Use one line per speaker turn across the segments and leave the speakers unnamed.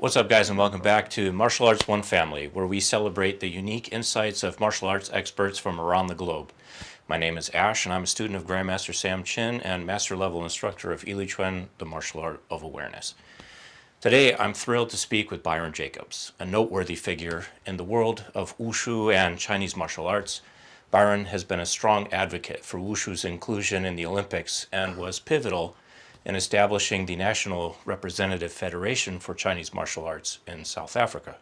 What's up, guys, and welcome back to Martial Arts One Family, where we celebrate the unique insights of martial arts experts from around the globe. My name is Ash, and I'm a student of Grandmaster Sam Chin and Master Level Instructor of Illuminating, the Martial Art of Awareness. Today, I'm thrilled to speak with Byron Jacobs, a noteworthy figure in the world of Wushu and Chinese martial arts. Byron has been a strong advocate for Wushu's inclusion in the Olympics and was pivotal in establishing the National Representative Federation for Chinese Martial Arts in South Africa.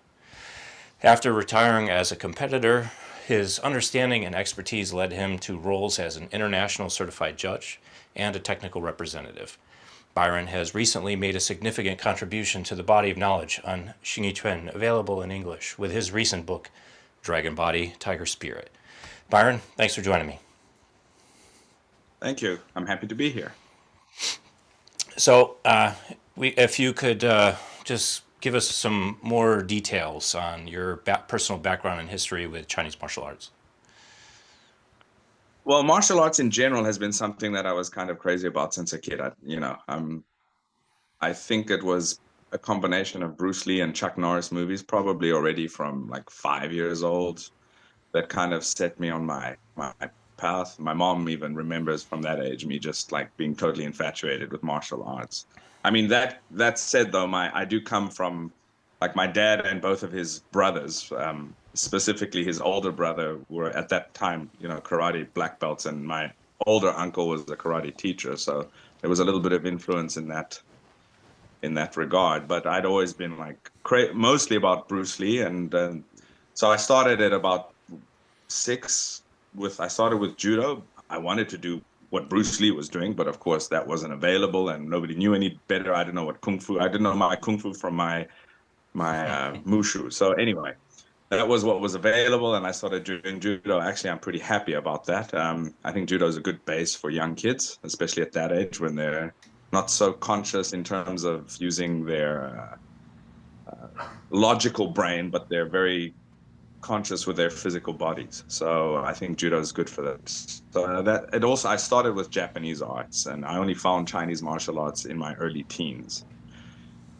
After retiring as a competitor, his understanding and expertise led him to roles as an international certified judge and a technical representative. Byron has recently made a significant contribution to the body of knowledge on Xingyiquan, available in English, with his recent book, Dragon Body, Tiger Spirit. Byron, thanks for joining me.
Thank you. I'm happy to be here.
So, if you could just give us some more details on your personal background and history with Chinese martial arts.
Well, martial arts in general has been something that I was kind of crazy about since a kid. I think it was a combination of Bruce Lee and Chuck Norris movies, probably already from like 5 years old, that kind of set me on my path. My mom even remembers from that age me just like being totally infatuated with martial arts. I mean, that said though, I do come from like my dad and both of his brothers, specifically his older brother, were at that time, karate black belts, and my older uncle was a karate teacher. So there was a little bit of influence in that regard. But I'd always been like mostly about Bruce Lee, and so I started at about six. I started with judo. I wanted to do what Bruce Lee was doing, but of course that wasn't available, and nobody knew any better. I didn't know what kung fu. I didn't know my kung fu from my mushu. So anyway, that was what was available, and I started doing judo. Actually, I'm pretty happy about that. I think judo is a good base for young kids, especially at that age when they're not so conscious in terms of using their logical brain, but they're very conscious with their physical bodies. So I think judo is good for that. So that it also I started with Japanese arts, and I only found Chinese martial arts in my early teens.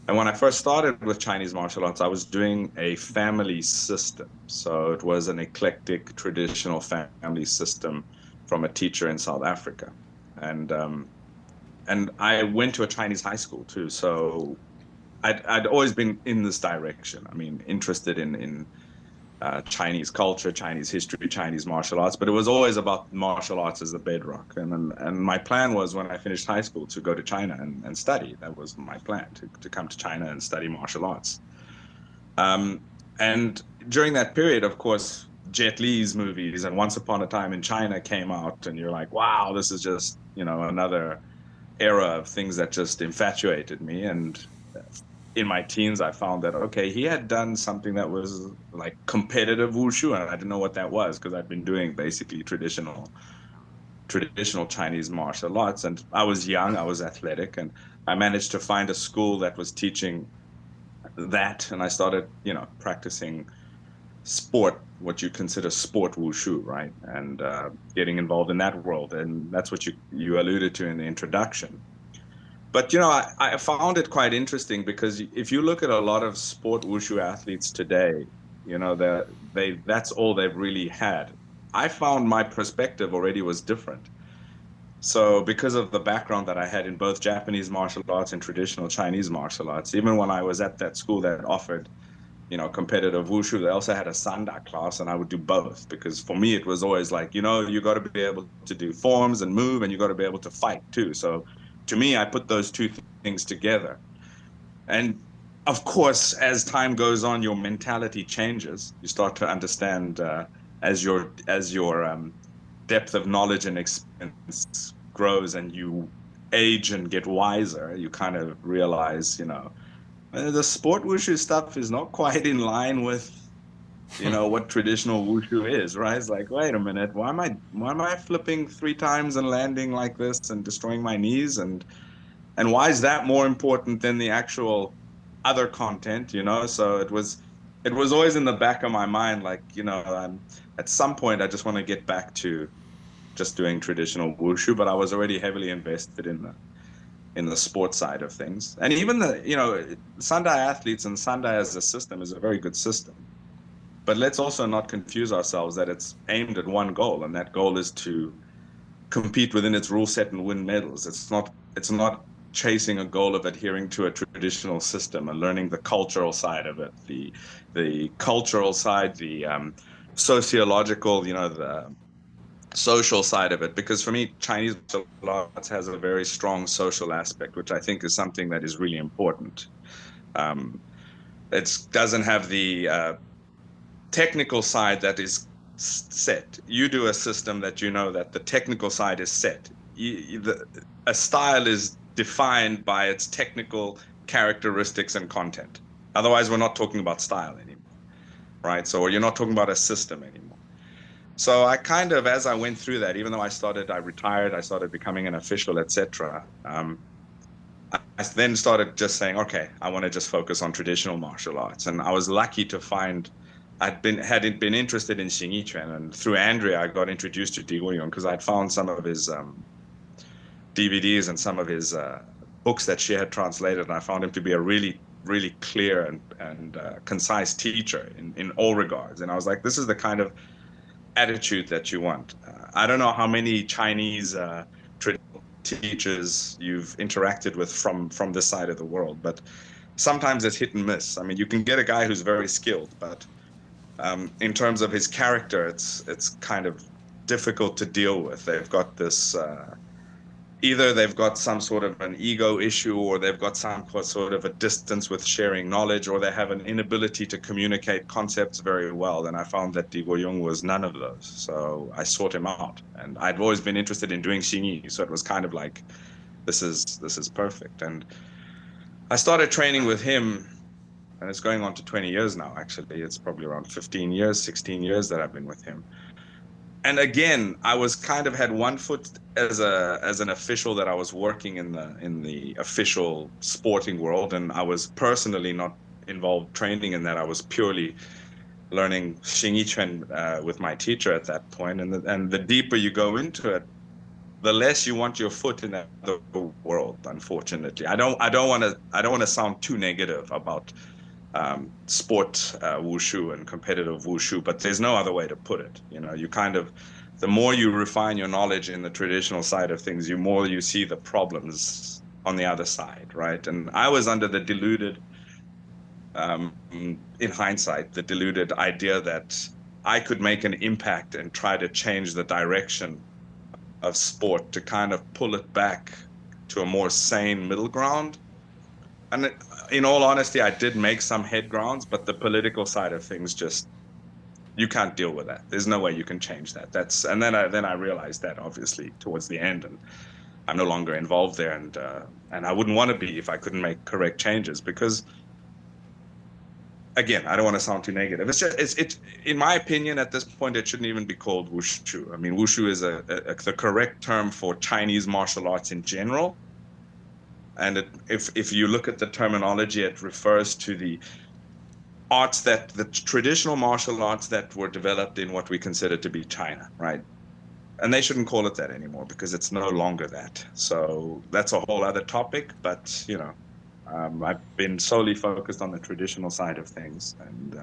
And when I first started with Chinese martial arts, I was doing a family system. So it was an eclectic traditional family system from a teacher in South Africa. And I went to a Chinese high school too. So I'd always been in this direction. I mean, interested in Chinese culture, Chinese history, Chinese martial arts, but it was always about martial arts as the bedrock. And my plan was when I finished high school to go to China and study. That was my plan to come to China and study martial arts. And during that period, of course, Jet Li's movies and Once Upon a Time in China came out, and you're like, wow, this is just, another era of things that just infatuated me. And in my teens, I found that, okay, he had done something that was like competitive wushu, and I didn't know what that was because I'd been doing basically traditional Chinese martial arts. And I was young, I was athletic, and I managed to find a school that was teaching that. And I started, practicing sport, what you consider sport wushu, right? And getting involved in that world. And that's what you alluded to in the introduction. But I found it quite interesting because if you look at a lot of sport wushu athletes today, that's all they've really had. I found my perspective already was different. So because of the background that I had in both Japanese martial arts and traditional Chinese martial arts, even when I was at that school that offered, competitive wushu, they also had a sanda class, and I would do both because for me it was always like, you got to be able to do forms and move, and you got to be able to fight too. So to me, I put those two things together. And of course, as time goes on, your mentality changes. You start to understand as your depth of knowledge and experience grows, and you age and get wiser. You kind of realize, the sport wushu stuff is not quite in line with what traditional wushu is, right? It's like, wait a minute, why am I flipping three times and landing like this and destroying my knees, and why is that more important than the actual other content? So it was always in the back of my mind, like, at some point I just want to get back to just doing traditional wushu, but I was already heavily invested in the sports side of things. And even Sandai athletes and Sandai as a system is a very good system. But let's also not confuse ourselves that it's aimed at one goal, and that goal is to compete within its rule set and win medals. It's not chasing a goal of adhering to a traditional system and learning the cultural side of it, the cultural side, the sociological, the social side of it. Because for me, Chinese martial arts has a very strong social aspect, which I think is something that is really important. Um, it doesn't have the technical side that is set. You do a system that you know that the technical side is set. A style is defined by its technical characteristics and content. Otherwise, we're not talking about style anymore, right? So you're not talking about a system anymore. So I kind of, as I went through that, even though I retired, I started becoming an official, etc. I then started just saying, okay, I want to just focus on traditional martial arts. And I was lucky to find hadn't been interested in Xingyiquan, and through Andrea, I got introduced to Di Guoyong because I'd found some of his DVDs and some of his books that she had translated, and I found him to be a really, really clear and concise teacher in all regards. And I was like, this is the kind of attitude that you want. I don't know how many Chinese teachers you've interacted with from this side of the world, but sometimes it's hit and miss. I mean, you can get a guy who's very skilled, but in terms of his character, it's kind of difficult to deal with. They've got this either they've got some sort of an ego issue, or they've got some sort of a distance with sharing knowledge, or they have an inability to communicate concepts very well. And I found that Di Guoyong was none of those. So I sought him out, and I'd always been interested in doing Xingyi. So it was kind of like, this is perfect. And I started training with him, and it's going on to 20 years now. Actually, it's probably around 15 years, 16 years that I've been with him. And again, I was kind of had one foot as an official, that I was working in the official sporting world, and I was personally not involved training in that. I was purely learning Xingyiquan with my teacher at that point. And the deeper you go into it, the less you want your foot in that world. Unfortunately, I don't want to sound too negative about sport wushu and competitive wushu, but there's no other way to put it. You kind of, the more you refine your knowledge in the traditional side of things, the more you see the problems on the other side, right? And I was under the deluded, in hindsight, the deluded idea that I could make an impact and try to change the direction of sport to kind of pull it back to a more sane middle ground. And in all honesty, I did make some head grounds, but the political side of things, just, you can't deal with that. There's no way you can change that. And then I realized that, obviously, towards the end, and I'm no longer involved there, and I wouldn't want to be if I couldn't make correct changes, because, again, I don't want to sound too negative. It's in my opinion, at this point, it shouldn't even be called wushu. I mean, wushu is the correct term for Chinese martial arts in general. And if you look at the terminology, it refers to the traditional martial arts that were developed in what we consider to be China, right? And they shouldn't call it that anymore, because it's no longer that. So that's a whole other topic. But I've been solely focused on the traditional side of things, and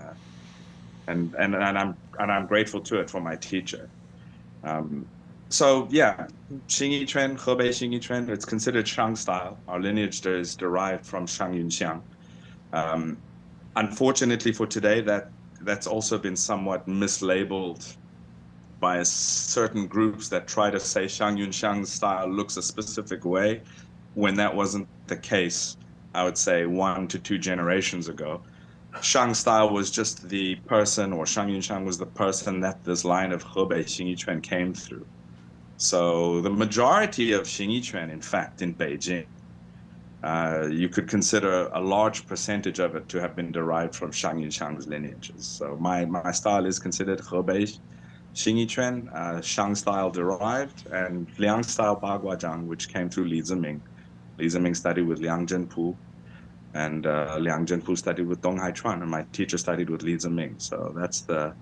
I'm grateful to it for my teacher. So yeah, Xingyiquan, Hebei Xingyiquan, it's considered Shang style. Our lineage is derived from Shang Yunxiang. Unfortunately for today, that's also been somewhat mislabeled by certain groups that try to say Shang Yunxiang style looks a specific way, when that wasn't the case. I would say 1 to 2 generations ago. Shang style was just the person, or Shang Yunxiang was the person that this line of Hebei Xingyiquan came through. So the majority of Xingyiquan, in fact, in Beijing, you could consider a large percentage of it to have been derived from Shang Yunxiang's lineages. So my style is considered Hebei Xingyiquan, Shang style derived, and Liang style Baguazhang, which came through Li Ziming. Li Ziming studied with Liang Zhenpu, and Liang Zhenpu studied with Dong Haichuan, and my teacher studied with Li Ziming. So that's the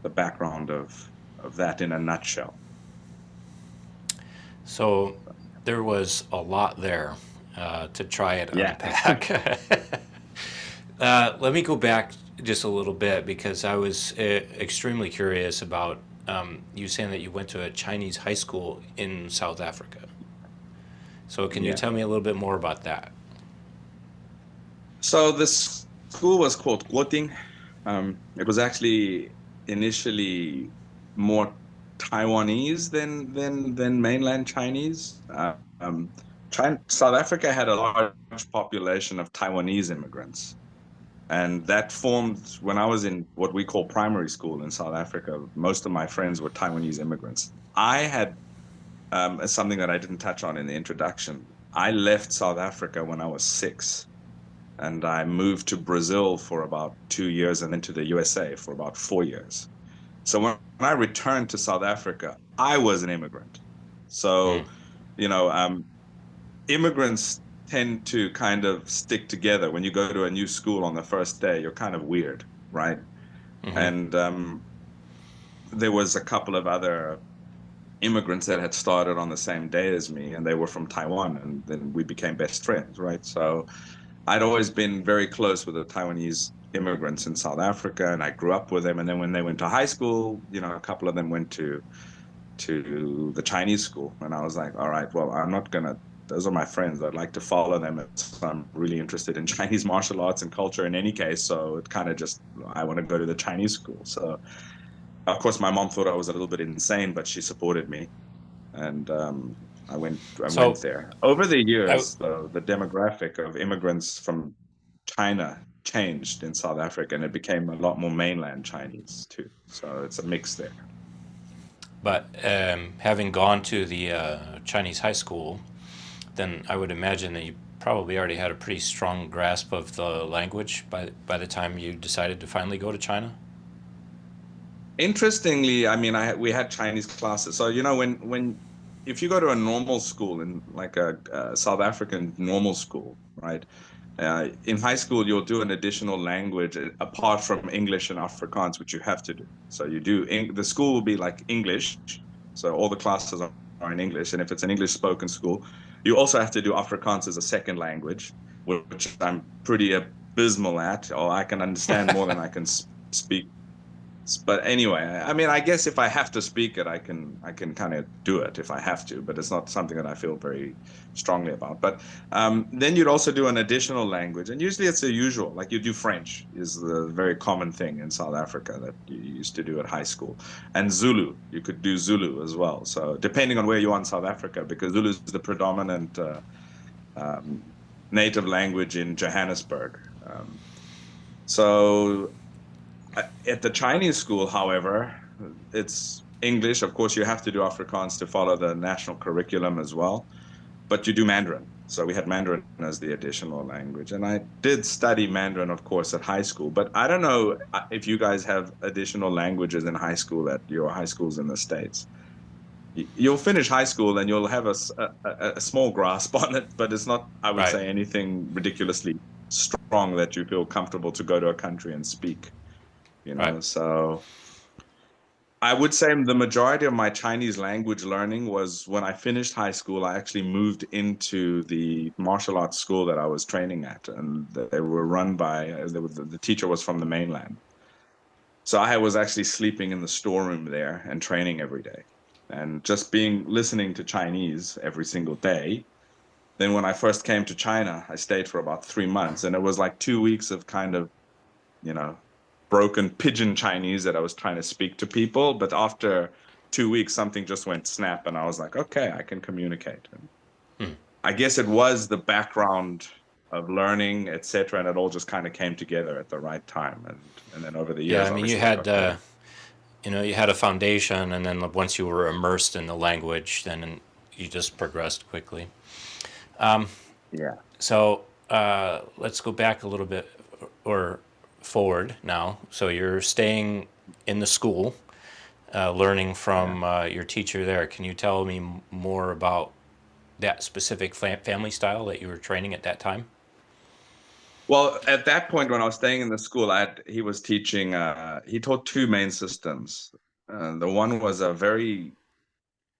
background of that in a nutshell.
So there was a lot there. to try and
Yeah.
unpack. Let me go back just a little bit because I was extremely curious about you saying that you went to a Chinese high school in South Africa. So can you
Yeah.
tell me a little bit more about that?
So this school was called Guoting. It was actually initially more Taiwanese than mainland Chinese. South Africa had a large population of Taiwanese immigrants, and that formed when I was in what we call primary school in South Africa. Most of my friends were Taiwanese immigrants. I had something that I didn't touch on in the introduction. I left South Africa when I was 6 and I moved to Brazil for about 2 years and then to the USA for about 4 years. So when I returned to South Africa, I was an immigrant.
Mm,
So, you know, immigrants tend to kind of stick together. When you go to a new school on the first day, you're kind of weird, right?
hmm.
And there was a couple of other immigrants that had started on the same day as me, and they were from Taiwan, and then we became best friends, right? So I'd always been very close with the Taiwanese immigrants in South Africa, and I grew up with them. And then when they went to high school, a couple of them went to the Chinese school, and I was like, all right, well, I'm not gonna. Those are my friends. I'd like to follow them. So I'm really interested in Chinese martial arts and culture in any case. So it kind of just, I want to go to the Chinese school. So of course, my mom thought I was a little bit insane, but she supported me, and I went
So
there. Over the
I,
years, though, the demographic of immigrants from China changed in South Africa, and it became a lot more mainland Chinese too. So it's a mix there.
but having gone to the Chinese high school, then I would imagine that you probably already had a pretty strong grasp of the language by the time you decided to finally go to China.
Interestingly, I mean, we had Chinese classes. So when if you go to a normal school in like a South African normal school, right? In high school, you'll do an additional language apart from English and Afrikaans, which you have to do. So the school will be like English. So all the classes are in English. And if it's an English spoken school, you also have to do Afrikaans as a second language, which I'm pretty abysmal at, or I can understand more than I can speak. But anyway, I mean, I guess if I have to speak it, I can kind of do it if I have to, but it's not something that I feel very strongly about. But then you'd also do an additional language, and usually it's the usual, like you do French is the very common thing in South Africa that you used to do at high school, and Zulu, you could do Zulu as well. So depending on where you are in South Africa, because Zulu is the predominant um, native language in Johannesburg. So at the Chinese school, however, it's English. Of course, you have to do Afrikaans to follow the national curriculum as well, but you do Mandarin. So we had Mandarin as the additional language. And I did study Mandarin, of course, at high school, but I don't know if you guys have additional languages in high school at your high schools in the States. You'll finish high school and you'll have a small grasp on it, but it's not, I would
Right.
say, anything ridiculously strong that you feel comfortable to go to a country and speak,
Right.
So I would say the majority of my Chinese language learning was when I finished high school. I actually moved into the martial arts school that I was training at, and they were run by the teacher was from the mainland. So I was actually sleeping in the storeroom there and training every day, and just being listening to Chinese every single day. Then when I first came to China, I stayed for about 3 months, and it was like 2 weeks of kind of you know, broken pigeon Chinese that I was trying to speak to people. But after 2 weeks, something just went snap, and I was like, okay, I can communicate. And
Hmm.
I guess it was the background of learning, etc., and it all just kind of came together at the right time. And then over the
Yeah,
years,
I mean,
obviously, it got better.
you had a foundation, and then once you were immersed in the language, then you just progressed quickly.
Yeah.
So let's go back a little bit or forward now. So you're staying in the school, learning
Yeah.
from your teacher there. Can you tell me more about that specific family style that you were training at that time?
Well, at that point, when I was staying in the school, he was teaching. He taught two main systems. The one was a very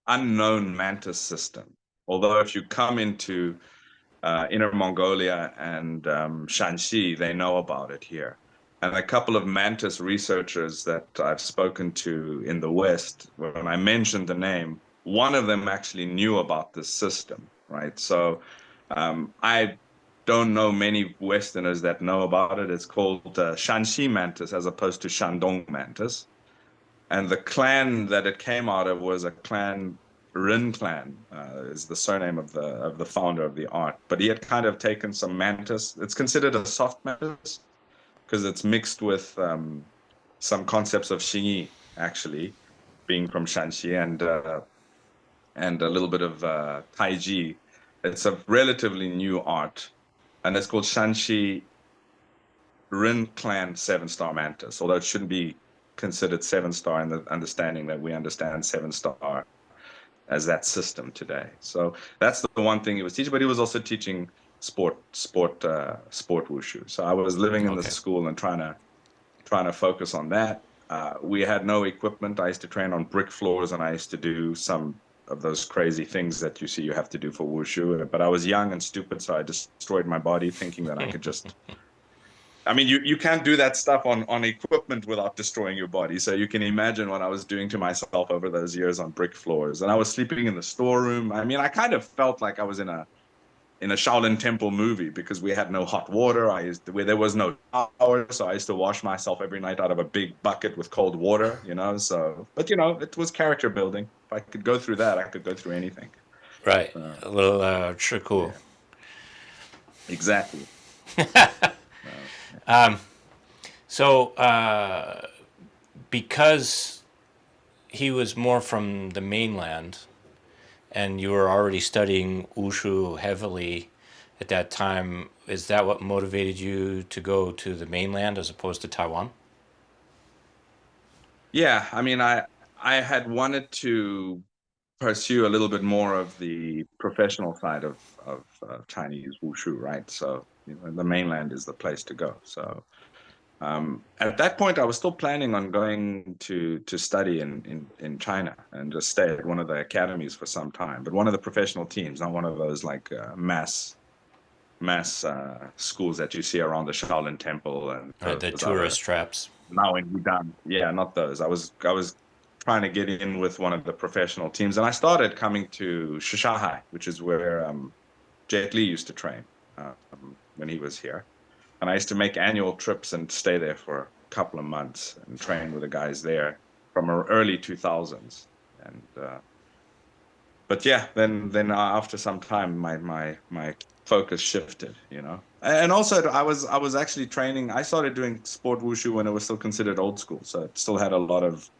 unknown mantis system. Although, if you come into Inner Mongolia and Shanxi, they know about it here. And a couple of mantis researchers that I've spoken to in the West, when I mentioned the name, one of them actually knew about this system, right? So I don't know many Westerners that know about it. It's called Shanxi mantis as opposed to Shandong mantis. And the clan that it came out of was a clan, Rin clan, is the surname of the founder of the art. But he had kind of taken some mantis. It's considered a soft mantis because it's mixed with some concepts of Xingyi, actually, being from Shanxi and a little bit of Taiji. It's a relatively new art, and it's called Shanxi Rin Clan Seven Star Mantis, although it shouldn't be considered seven star in the understanding that we understand seven star as that system today. So that's the one thing he was teaching, but he was also teaching sport wushu. So I was living in the
Okay.
school and trying to focus on that. We had no equipment. I used to train on brick floors, and I used to do some of those crazy things that you see you have to do for wushu. But I was young and stupid, so I destroyed my body thinking that I could just. I mean, you can't do that stuff on equipment without destroying your body. So you can imagine what I was doing to myself over those years on brick floors. And I was sleeping in the storeroom. I mean, I kind of felt like I was in a Shaolin Temple movie because we had no hot water. Where there was no shower, so I used to wash myself every night out of a big bucket with cold water, you know. So, but it was character building. If I could go through that, I could go through anything.
Right.
Uh,
A little tricool.
yeah, exactly. Uh,
So, because he was more from the mainland, and you were already studying wushu heavily at that time, is that what motivated you to go to the mainland as opposed to Taiwan?
yeah, I mean, I had wanted to pursue a little bit more of the professional side of Chinese wushu, right? So, the mainland is the place to go. So, at that point, I was still planning on going to study in China and just stay at one of the academies for some time, but one of the professional teams, not one of those like mass schools that you see around the Shaolin Temple and
Right, the
those
tourist
other
traps.
now in Wudan. Yeah, not those. I was trying to get in with one of the professional teams, and I started coming to Shanghai, which is where Jet Li used to train when he was here. And I used to make annual trips and stay there for a couple of months and train with the guys there from early 2000s. And but yeah, then after some time, my focus shifted, you know. And also, I was actually training. I started doing sport wushu when it was still considered old school, so it still had a lot of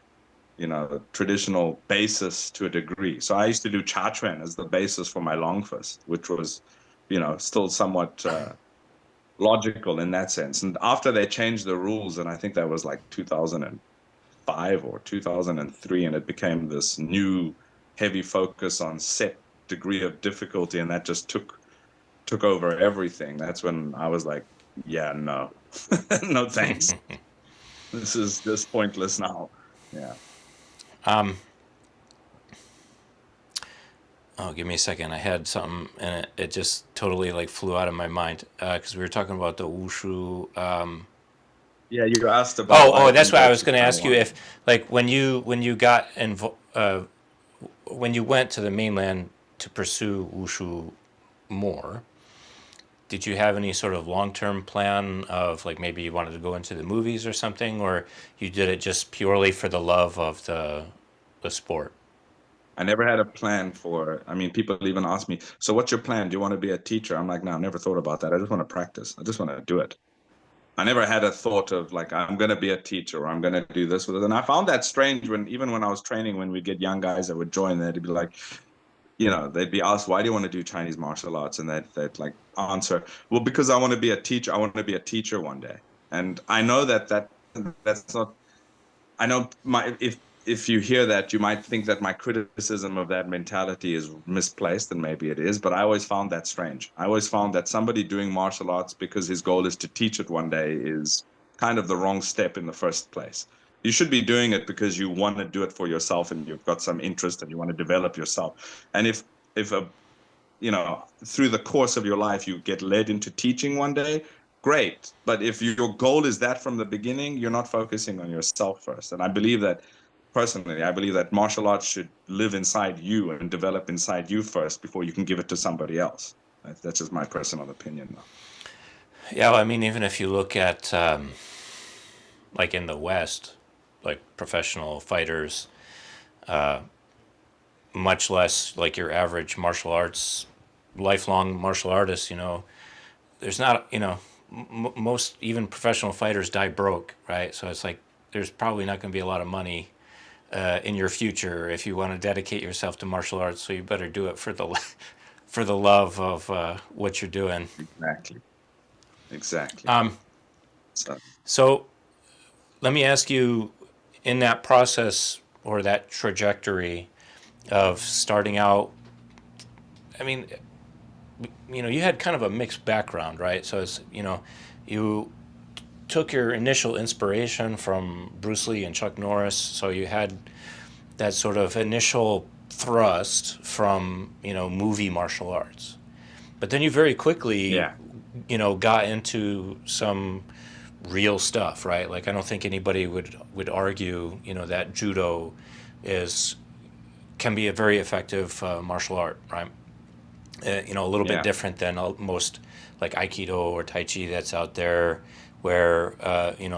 traditional basis to a degree. So I used to do cha chuan as the basis for my long fist, which was still somewhat logical in that sense. And after they changed the rules, and I think that was like 2005 or 2003, and it became this new heavy focus on set degree of difficulty, and that just took over everything. That's when I was like, yeah, no, no thanks. This is just pointless now. Yeah.
Um, oh, give me a second. I had something, and it just totally like flew out of my mind because we were talking about the wushu.
Yeah, you asked about
Oh,
why I
that's
didn't
why I
go
was
to
going to ask you
Taiwan.
if, like, when you got when you went to the mainland to pursue wushu more, did you have any sort of long-term plan of like maybe you wanted to go into the movies or something, or you did it just purely for the love of the sport?
I never had a plan for, I mean, people even ask me, so what's your plan? Do you want to be a teacher? I'm like, no, I never thought about that. I just want to practice. I just want to do it. I never had a thought of like, I'm going to be a teacher or I'm going to do this with it. And I found that strange even when I was training, when we'd get young guys that would join, they'd be like, they'd be asked, why do you want to do Chinese martial arts? And they'd like answer, well, because I want to be a teacher. I want to be a teacher one day. And I know that's not, I know if you hear that, you might think that my criticism of that mentality is misplaced, and maybe it is, but I always found that strange. I always found that somebody doing martial arts because his goal is to teach it one day is kind of the wrong step in the first place. You should be doing it because you want to do it for yourself and you've got some interest and you want to develop yourself. And if a through the course of your life, you get led into teaching one day, great. But if your goal is that from the beginning, you're not focusing on yourself first. And I believe that personally, I believe that martial arts should live inside you and develop inside you first before you can give it to somebody else. That's just my personal opinion, though.
Yeah, well, I mean, even if you look at like in the West, like professional fighters, much less like your average martial arts, lifelong martial artist, there's not, most even professional fighters die broke, right? So it's like there's probably not going to be a lot of money in your future if you want to dedicate yourself to martial arts. So you better do it for the for the love of what you're doing.
Exactly.
So let me ask you, in that process or that trajectory of starting out, I mean, you had kind of a mixed background, right? So it's, you took your initial inspiration from Bruce Lee and Chuck Norris, so you had that sort of initial thrust from, movie martial arts. But then you very quickly,
Yeah.
Got into some real stuff, right? Like I don't think anybody would argue, that judo can be a very effective martial art, right? A little bit different than most like Aikido or Tai Chi that's out there, where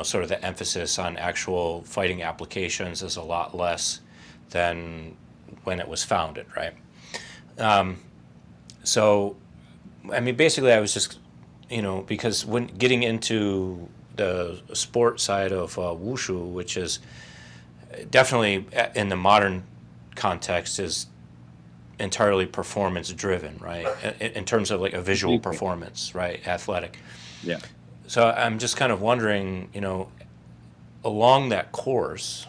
sort of the emphasis on actual fighting applications is a lot less than when it was founded, right? So, I mean, basically, I was just, because when getting into the sport side of wushu, which is definitely in the modern context is entirely performance driven, right? In terms of like a visual performance, right? Athletic.
Yeah.
So I'm just kind of wondering, along that course,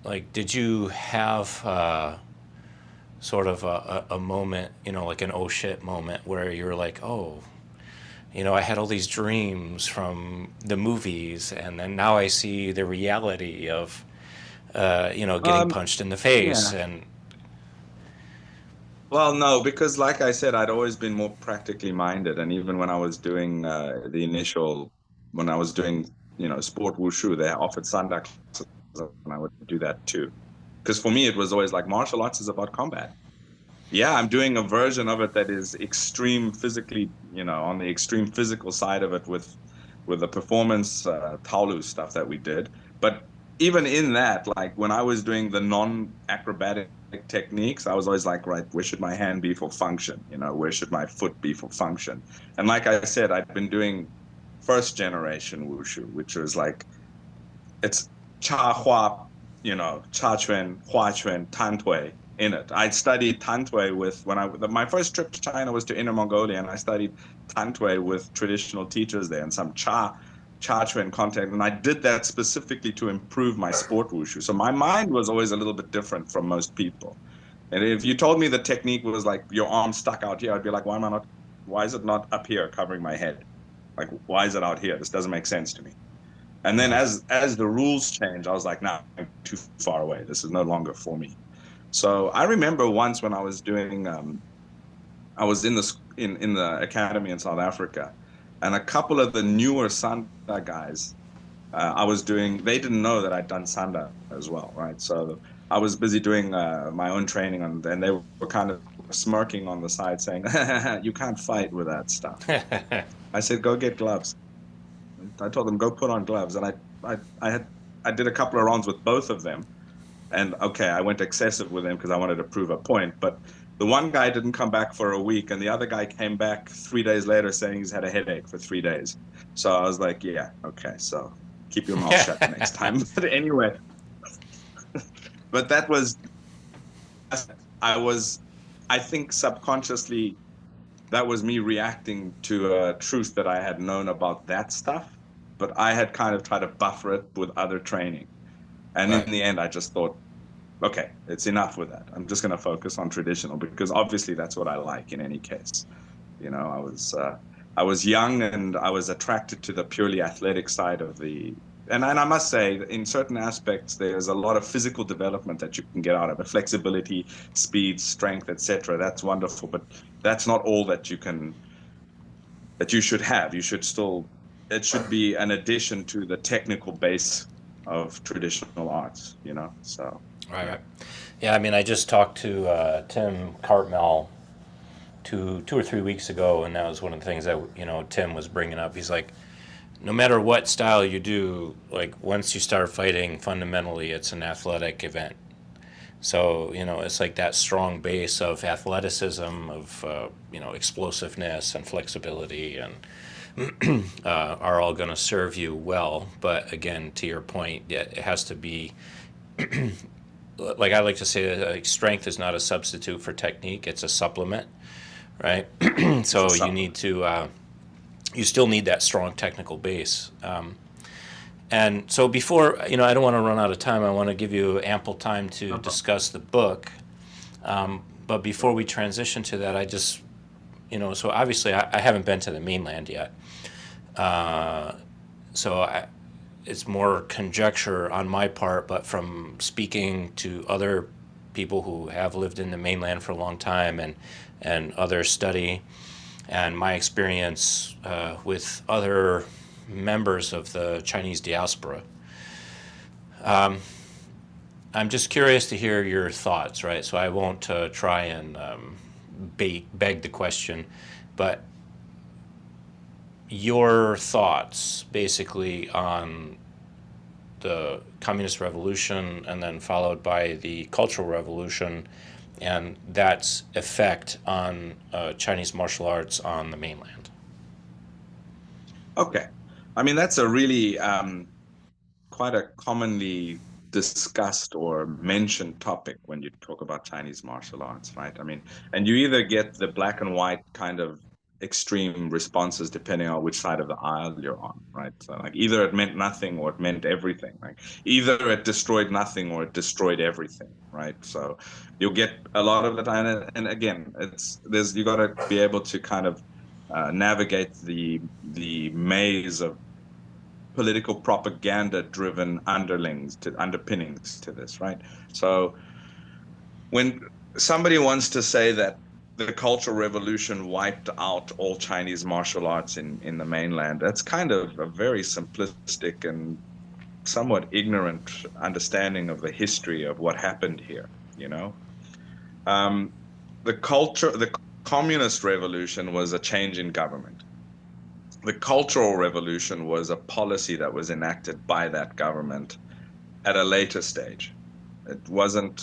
like, did you have sort of a moment, like an oh shit moment where you're like, oh, I had all these dreams from the movies, and then now I see the reality of, getting punched in the face,
Yeah.
and
Well, no, because like I said, I'd always been more practically minded. And even when I was doing when I was doing, sport wushu, they offered Sanda classes, and I would do that too. Because for me, it was always like martial arts is about combat. Yeah, I'm doing a version of it that is extreme physically, on the extreme physical side of it with the performance Taolu stuff that we did. But even in that, like when I was doing the non-acrobatic techniques, I was always like, right, where should my hand be for function? Where should my foot be for function? And like I said, I've been doing first generation wushu, which was like it's cha hua, cha chuan, hua chuan, tan tui in it. I studied tan tui with my first trip to China was to Inner Mongolia, and I studied tan tui with traditional teachers there and some cha chuan content, and I did that specifically to improve my sport wushu. So my mind was always a little bit different from most people. And if you told me the technique was like your arm stuck out here, I'd be like, why is it not up here covering my head? Like, why is it out here? This doesn't make sense to me. And then as the rules changed, I was like, nah, I'm too far away. This is no longer for me. So I remember once when I was doing, I was in the academy in South Africa, and a couple of the newer Sanda guys, they didn't know that I'd done Sanda as well, right? So I was busy doing my own training, and they were kind of smirking on the side, saying, "You can't fight with that stuff." I said, "Go get gloves." I told them, "Go put on gloves," and I did a couple of rounds with both of them, and okay, I went excessive with him because I wanted to prove a point. But the one guy didn't come back for a week, and the other guy came back 3 days later saying he's had a headache for 3 days. So I was like, yeah, okay, so keep your mouth shut next time. But anyway, but I think subconsciously, that was me reacting to a truth that I had known about that stuff, but I had kind of tried to buffer it with other training. And
right.
in the end, I just thought, okay, it's enough with that. I'm just going to focus on traditional because obviously that's what I like in any case. I was young and I was attracted to the purely athletic side of the And I must say, in certain aspects, there's a lot of physical development that you can get out of it. Flexibility, speed, strength, etc. That's wonderful, but that's not all that you should have. You should still, it should be an addition to the technical base of traditional arts, you know? So, yeah.
Right. Yeah, I mean, I just talked to Tim Cartmel 2 or 3 weeks ago, and that was one of the things that Tim was bringing up. He's like, no matter what style you do, like once you start fighting, fundamentally, it's an athletic event. So it's like that strong base of athleticism, of explosiveness and flexibility, and are all going to serve you well. But again, to your point, it has to be, like I like to say, like strength is not a substitute for technique; it's a supplement, right?
It's a
So
supplement.
you still need that strong technical base. And so before, I don't want to run out of time. I want to give you ample time to
No problem.
discuss the book. But before we transition to that, I just, so obviously I haven't been to the mainland yet. So it's more conjecture on my part, but from speaking to other people who have lived in the mainland for a long time, and other study, and my experience with other members of the Chinese diaspora. I'm just curious to hear your thoughts, right? So I won't try and beg the question, but your thoughts basically on the Communist Revolution, and then followed by the Cultural Revolution, and that's effect on Chinese martial arts on the mainland.
Okay. I mean, that's a really quite a commonly discussed or mentioned topic when you talk about Chinese martial arts, right? I mean, and you either get the black and white kind of extreme responses depending on which side of the aisle you're on, right? So like either it meant nothing or it meant everything. Like either it destroyed nothing or it destroyed everything, right? So you'll get a lot of the time, and again, there's you got to be able to kind of navigate the maze of political propaganda driven underpinnings to this, right? So when somebody wants to say that the Cultural Revolution wiped out all Chinese martial arts in the mainland, that's kind of a very simplistic and somewhat ignorant understanding of the history of what happened here, you know? Um, the Communist Revolution was a change in government. The Cultural Revolution was a policy that was enacted by that government at a later stage. It wasn't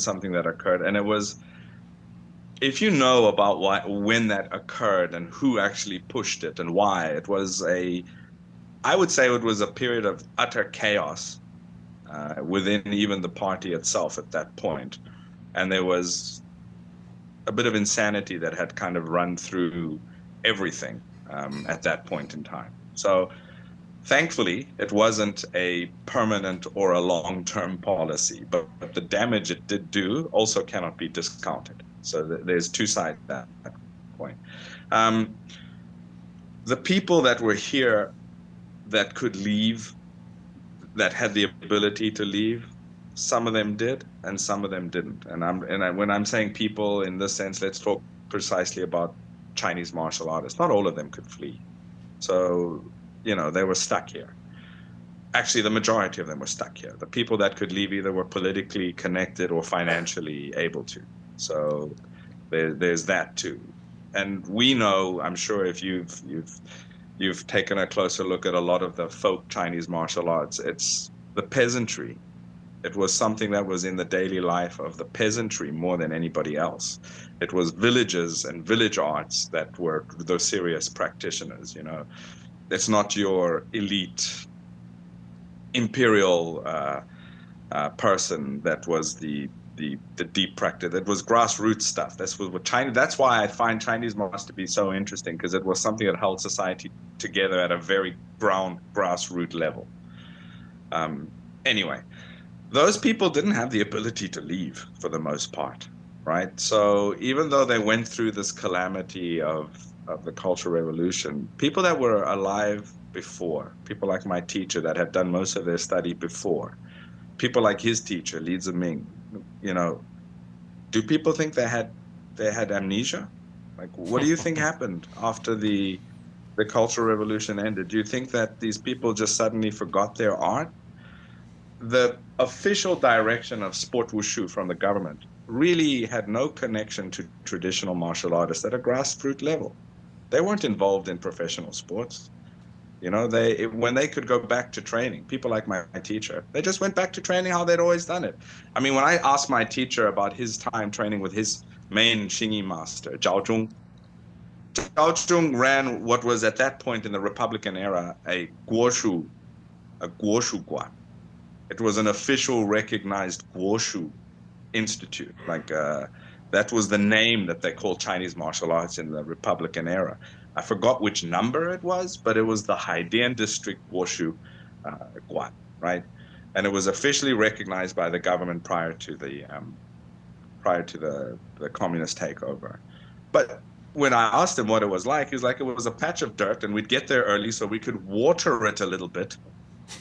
something that occurred, and it was, if you know about when that occurred and who actually pushed it and why, I would say it was a period of utter chaos within even the party itself at that point, and there was a bit of insanity that had kind of run through everything at that point in time. So thankfully, it wasn't a permanent or a long-term policy, but the damage it did do also cannot be discounted. So there's two sides to that coin. Um, the people that were here that could leave, that had the ability to leave, some of them did, and some of them didn't. When I'm saying people in this sense, let's talk precisely about Chinese martial artists. Not all of them could flee. So, they were stuck here. Actually, the majority of them were stuck here. The people that could leave either were politically connected or financially able to. So there's that too. And we know, I'm sure if you've taken a closer look at a lot of the folk Chinese martial arts, it's the peasantry. It was something that was in the daily life of the peasantry more than anybody else. It was villages and village arts that were the serious practitioners, It's not your elite imperial person that was the deep practice. It was grassroots stuff. That's why I find Chinese martial to be so interesting, because it was something that held society together at a very grassroots level. Anyway, those people didn't have the ability to leave for the most part, right? So even though they went through this calamity of the Cultural Revolution, people that were alive before, people like my teacher that had done most of their study before, people like his teacher, Li Ziming, you know, do people think they had amnesia? Like, what do you think happened after the Cultural Revolution ended? Do you think that these people just suddenly forgot their art? The official direction of sport wushu from the government really had no connection to traditional martial artists at a grassroots level. They weren't involved in professional sports. When they could go back to training, people like my teacher, they just went back to training how they'd always done it. I mean, when I asked my teacher about his time training with his main Xingyi master, Zhao Zhong ran what was at that point in the Republican era a guoshu guan. It was an official recognized guoshu institute. That was the name that they called Chinese martial arts in the Republican era. I forgot which number it was, but it was the Haidian District Wushu Guan, right? And it was officially recognized by the government prior to the communist takeover. But when I asked him what it was like, he's like, it was a patch of dirt, and we'd get there early so we could water it a little bit.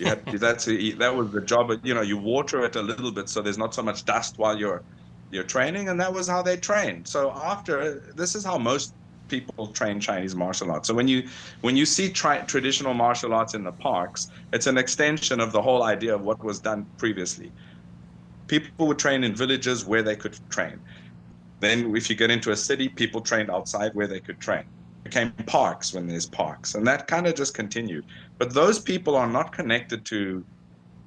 That was the job. You water it a little bit so there's not so much dust while you're training, and that was how they trained. So this is how most people train Chinese martial arts. So when you see traditional martial arts in the parks, it's an extension of the whole idea of what was done previously. People would train in villages where they could train. Then if you get into a city, people trained outside where they could train. It became parks when there's parks, and that kind of just continued. But those people are not connected to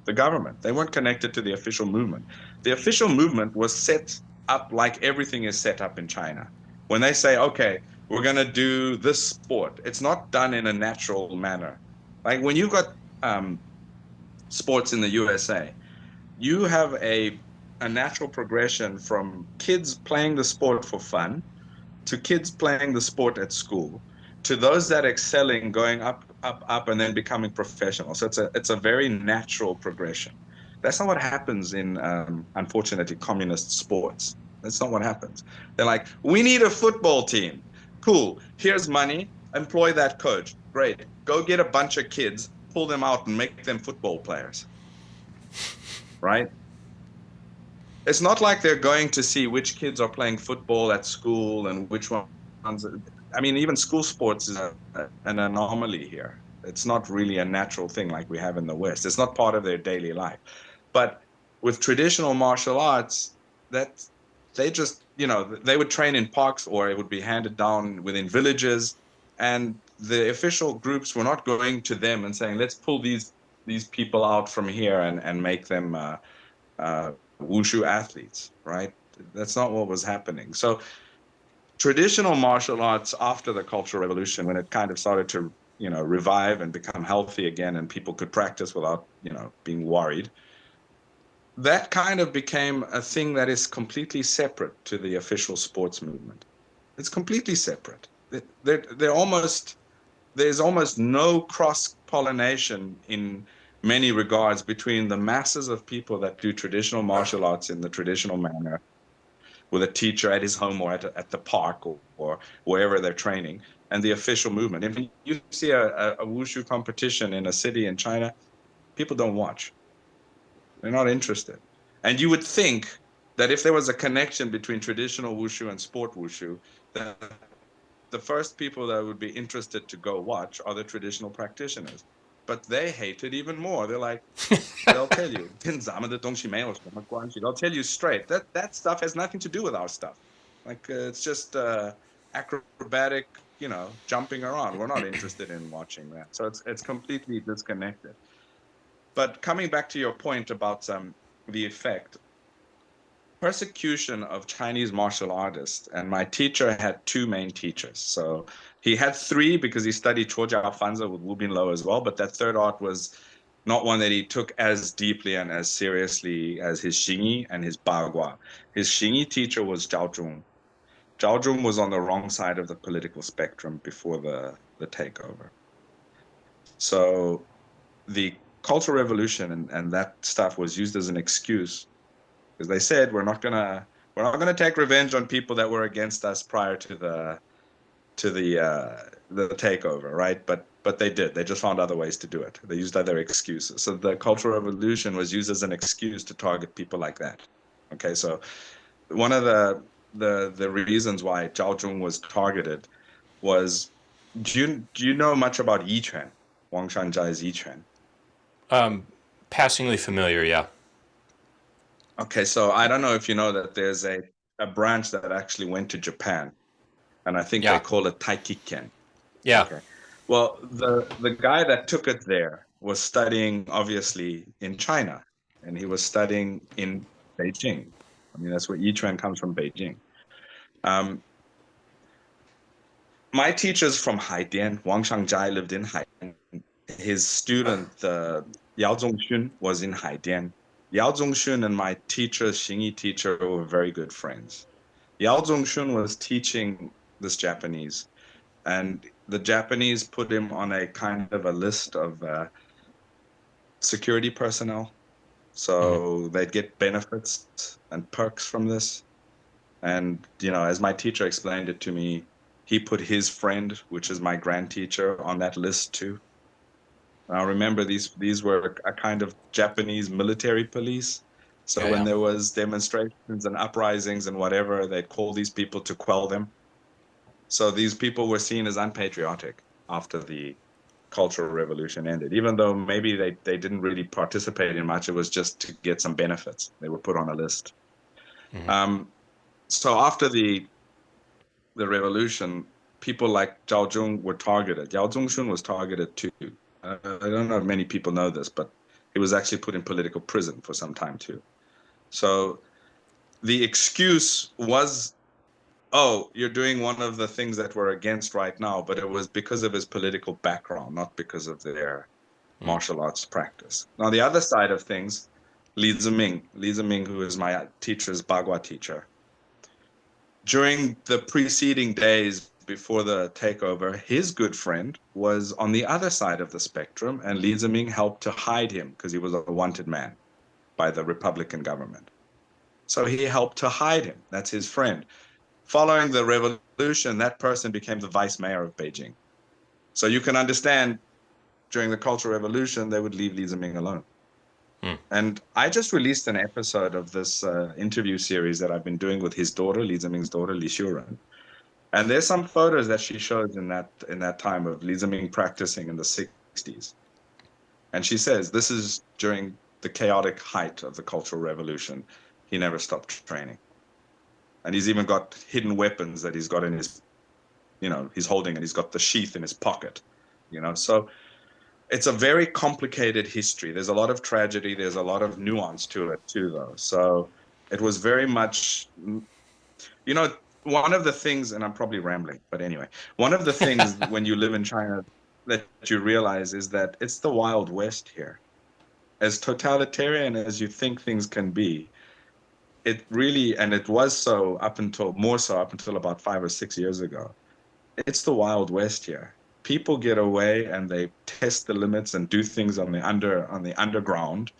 the government. They weren't connected to the official movement. The official movement was set up like everything is set up in China. When they say, okay, we're going to do this sport, it's not done in a natural manner. Like when you've got sports in the USA, you have a natural progression from kids playing the sport for fun to kids playing the sport at school to those that excelling going up, and then becoming professional. So it's a very natural progression. That's not what happens in, unfortunately, communist sports. That's not what happens. They're like, we need a football team. Cool. Here's money. Employ that coach. Great. Go get a bunch of kids, pull them out, and make them football players. Right? It's not like they're going to see which kids are playing football at school and which ones. I mean, even school sports is an anomaly here. It's not really a natural thing like we have in the West. It's not part of their daily life. But with traditional martial arts, that they just, they would train in parks, or it would be handed down within villages. And the official groups were not going to them and saying, let's pull these people out from here and make them wushu athletes, right? That's not what was happening. So traditional martial arts after the Cultural Revolution, when it kind of started to, revive and become healthy again, and people could practice without, being worried, that kind of became a thing that is completely separate to the official sports movement. It's completely separate. There's almost no cross-pollination in many regards between the masses of people that do traditional martial arts in the traditional manner with a teacher at his home or at the park or wherever they're training, and the official movement. If you see a wushu competition in a city in China, people don't watch. They're not interested. And you would think that if there was a connection between traditional wushu and sport wushu, that the first people that would be interested to go watch are the traditional practitioners. But they hate it even more. They're like, they'll tell you, they'll tell you straight that stuff has nothing to do with our stuff. Like it's just acrobatic, jumping around. We're not interested in watching that. So it's completely disconnected. But coming back to your point about the effect, persecution of Chinese martial artists, and my teacher had two main teachers. So he had three because he studied Chuojia Fanzi with Wu Binlou as well, but that third art was not one that he took as deeply and as seriously as his Xingyi and his Bagua. His Xingyi teacher was Zhao Zhong. Zhao Zhong was on the wrong side of the political spectrum before the takeover. So the Cultural Revolution and that stuff was used as an excuse, because they said we're not gonna take revenge on people that were against us prior to the takeover, right? But they did. They just found other ways to do it. They used other excuses. So the Cultural Revolution was used as an excuse to target people like that. Okay, so one of the reasons why Zhao Zhong was targeted was, do you know much about Yiquan? Wang Shanzhai's Yiquan.
Passingly familiar, yeah.
Okay, so I don't know if you know that there's a branch that actually went to Japan, and I think they
Yeah.
call it Taikiken.
Yeah.
Okay. Well, the guy that took it there was studying obviously in China, and he was studying in Beijing. I mean, that's where Yiquan comes from, Beijing. Um, my teacher's from Haidian. Wang Shangjai lived in Haidian. His student, Yao Zongxun, was in Haidian. Yao Zongxun and my teacher, Xingyi teacher, were very good friends. Yao Zongxun was teaching this Japanese, and the Japanese put him on a kind of a list of security personnel.
Hmm.
So they'd get benefits and perks from this. And, as my teacher explained it to me, he put his friend, which is my grand teacher, on that list too. Now remember, these were a kind of Japanese military police. So
Yeah,
when
yeah.
there was demonstrations and uprisings and whatever, they'd call these people to quell them. So these people were seen as unpatriotic after the Cultural Revolution ended, even though maybe they didn't really participate in much. It was just to get some benefits. They were put on a list.
Hmm.
Um, so after the revolution, people like Zhao Zhong were targeted. Yao Zongxun was targeted too. I don't know if many people know this, but he was actually put in political prison for some time too. So the excuse was, oh, you're doing one of the things that we're against right now, but it was because of his political background, not because of their
Mm.
martial arts practice. Now, the other side of things, Li Ziming, who is my teacher's Bagua teacher, during the preceding days before the takeover, his good friend was on the other side of the spectrum, and Li Ziming helped to hide him because he was a wanted man by the Republican government. So he helped to hide him. That's his friend. Following the revolution, that person became the vice mayor of Beijing. So you can understand during the Cultural Revolution, they would leave Li Ziming alone.
Mm.
And I just released an episode of this interview series that I've been doing with his daughter, Li Ziming's daughter, Li Xiuren. And there's some photos that she shows in that time of Li Ziming practicing in the 60s. And she says this is during the chaotic height of the Cultural Revolution. He never stopped training. And he's even got hidden weapons that he's got in his, he's holding, and he's got the sheath in his pocket. So it's a very complicated history. There's a lot of tragedy. There's a lot of nuance to it too, though. So it was very much, you know, one of the things, and I'm probably rambling, but anyway, one of the things when you live in China that you realize is that it's the Wild West here. As totalitarian as you think things can be, it really, and it was so more so up until about 5 or 6 years ago. It's the Wild West here. People get away and they test the limits and do things on the underground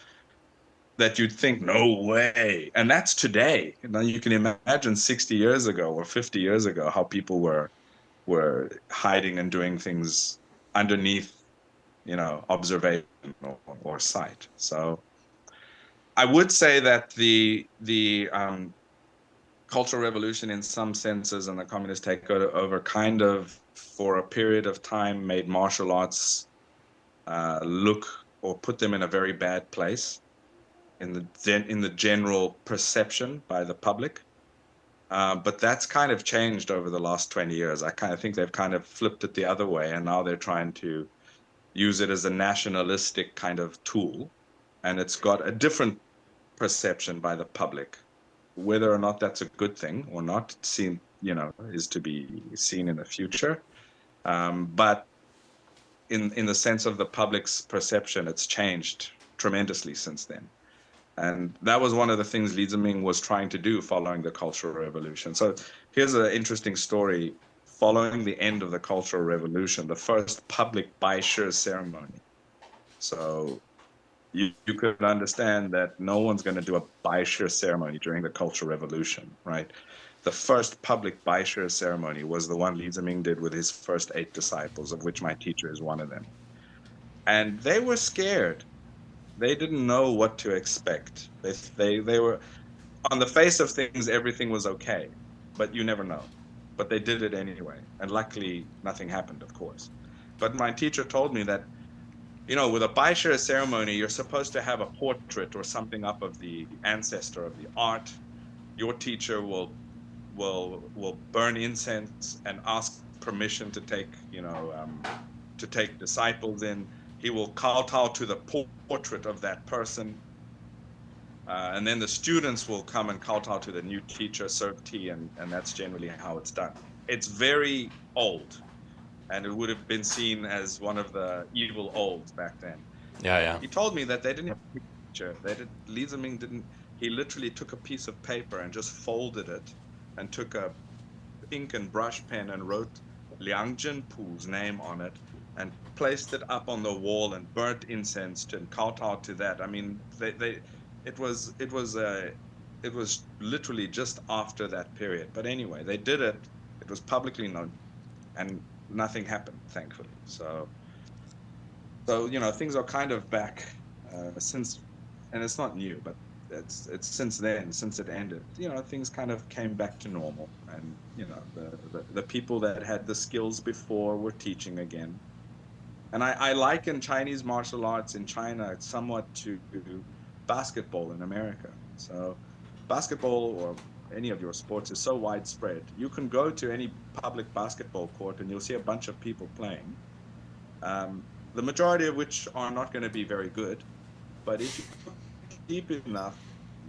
that you'd think, no way. And that's today. Now you can imagine 60 years ago or 50 years ago how people were hiding and doing things underneath, observation or sight. So I would say that the Cultural Revolution, in some senses, and the communist takeover, kind of, for a period of time, made martial arts look or put them in a very bad place in the general perception by the public. But that's kind of changed over the last 20 years. I kind of think they've kind of flipped it the other way, and now they're trying to use it as a nationalistic kind of tool, and it's got a different perception by the public. Whether or not that's a good thing or not, is to be seen in the future. But in the sense of the public's perception, it's changed tremendously since then. And that was one of the things Li Ziming was trying to do following the Cultural Revolution. So here's an interesting story. Following the end of the Cultural Revolution, the first public Baishir ceremony. So you could understand that no one's going to do a Baishir ceremony during the Cultural Revolution, right? the first public Baishe ceremony was the one Li Ziming did with his first 8 disciples, of which my teacher is one of them. And they were scared. They didn't know what to expect. They were, on the face of things, everything was okay, but you never know. But they did it anyway. And luckily, nothing happened, of course. But my teacher told me that, with a Baishe ceremony, you're supposed to have a portrait or something up of the ancestor of the art. Your teacher will burn incense and ask permission to take disciples in. He will kowtow to the portrait of that person, and then the students will come and kowtow to the new teacher, serve tea, and that's generally how it's done. It's very old, and it would have been seen as one of the evil olds back then.
Yeah.
He told me that they didn't have a picture. Li Ziming didn't. He literally took a piece of paper and just folded it, and took a ink and brush pen and wrote Liang Jinpu's name on it, and placed it up on the wall and burnt incense and kowtowed to that. I mean, it was literally just after that period. But anyway, they did it. It was publicly known, and nothing happened, thankfully. So things are kind of back since, and it's not new, but it's since then, since it ended, things kind of came back to normal, and the people that had the skills before were teaching again. And I liken Chinese martial arts in China somewhat to basketball in America. So basketball, or any of your sports, is so widespread. You can go to any public basketball court and you'll see a bunch of people playing, the majority of which are not going to be very good. But if you look deep enough,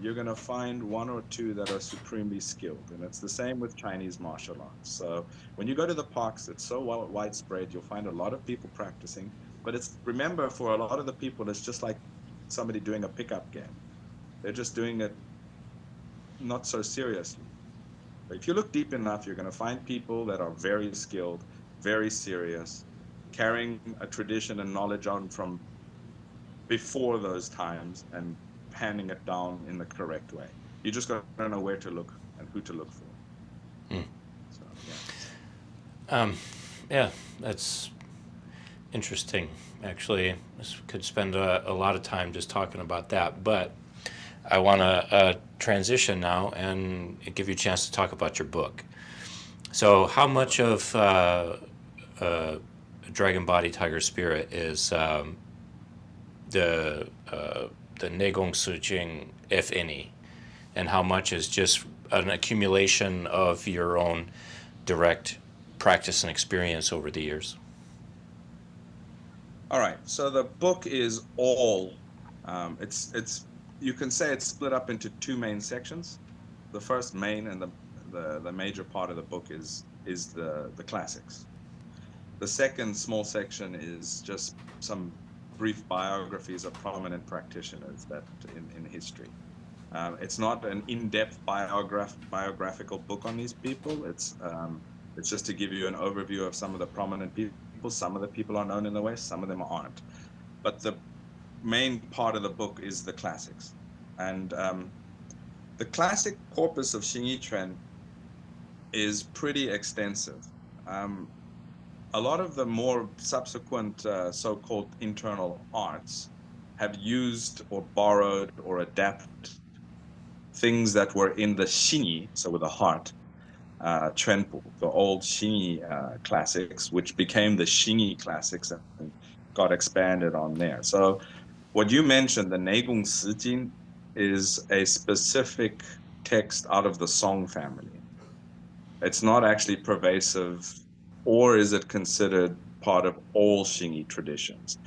you're going to find one or two that are supremely skilled. And it's the same with Chinese martial arts. So when you go to the parks, it's so widespread, you'll find a lot of people practicing. But remember, for a lot of the people, it's just like somebody doing a pickup game. They're just doing it not so seriously. But if you look deep enough, you're going to find people that are very skilled, very serious, carrying a tradition and knowledge on from before those times, and handing it down in the correct way. You just got to know where to look and who to look for. So,
yeah, that's interesting. Actually, this could spend a lot of time just talking about that, but I want to transition now and give you a chance to talk about your book. So how much of Dragon Body Tiger Spirit is the Neigong Sujing, if any, and how much is just an accumulation of your own direct practice and experience over the years?
All right. So the book is all. You can say it's split up into 2 main sections. The first main and the major part of the book is the classics. The second small section is just some brief biographies of prominent practitioners that in history. It's not an in-depth biographical book on these people. It's just to give you an overview of some of the prominent people. Some of the people are known in the West, some of them aren't. But the main part of the book is the classics. And the classic corpus of Xingyiquan is pretty extensive. A lot of the more subsequent so-called internal arts have used or borrowed or adapted things that were in the Xingyi, so with a heart, Quanpu, the old Xingyi classics, which became the Xingyi classics and got expanded on there. So what you mentioned, the Neigong Sijin, is a specific text out of the Song family. It's not actually pervasive, or is it considered part of all Xingyi traditions.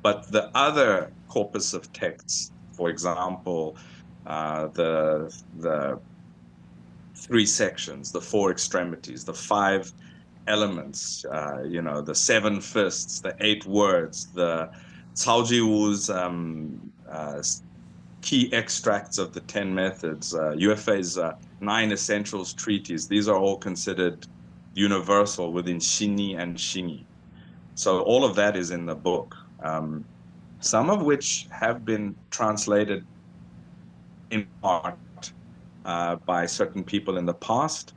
But the other corpus of texts, for example, the 3 sections, the 4 extremities, the 5 elements, the 7 fists, the 8 words, the Cao Jiwu's key extracts of the 10 methods, UFA's 9 essentials treatise. These are all considered universal within Xingyi and Xingyi. So all of that is in the book, some of which have been translated in part by certain people in the past,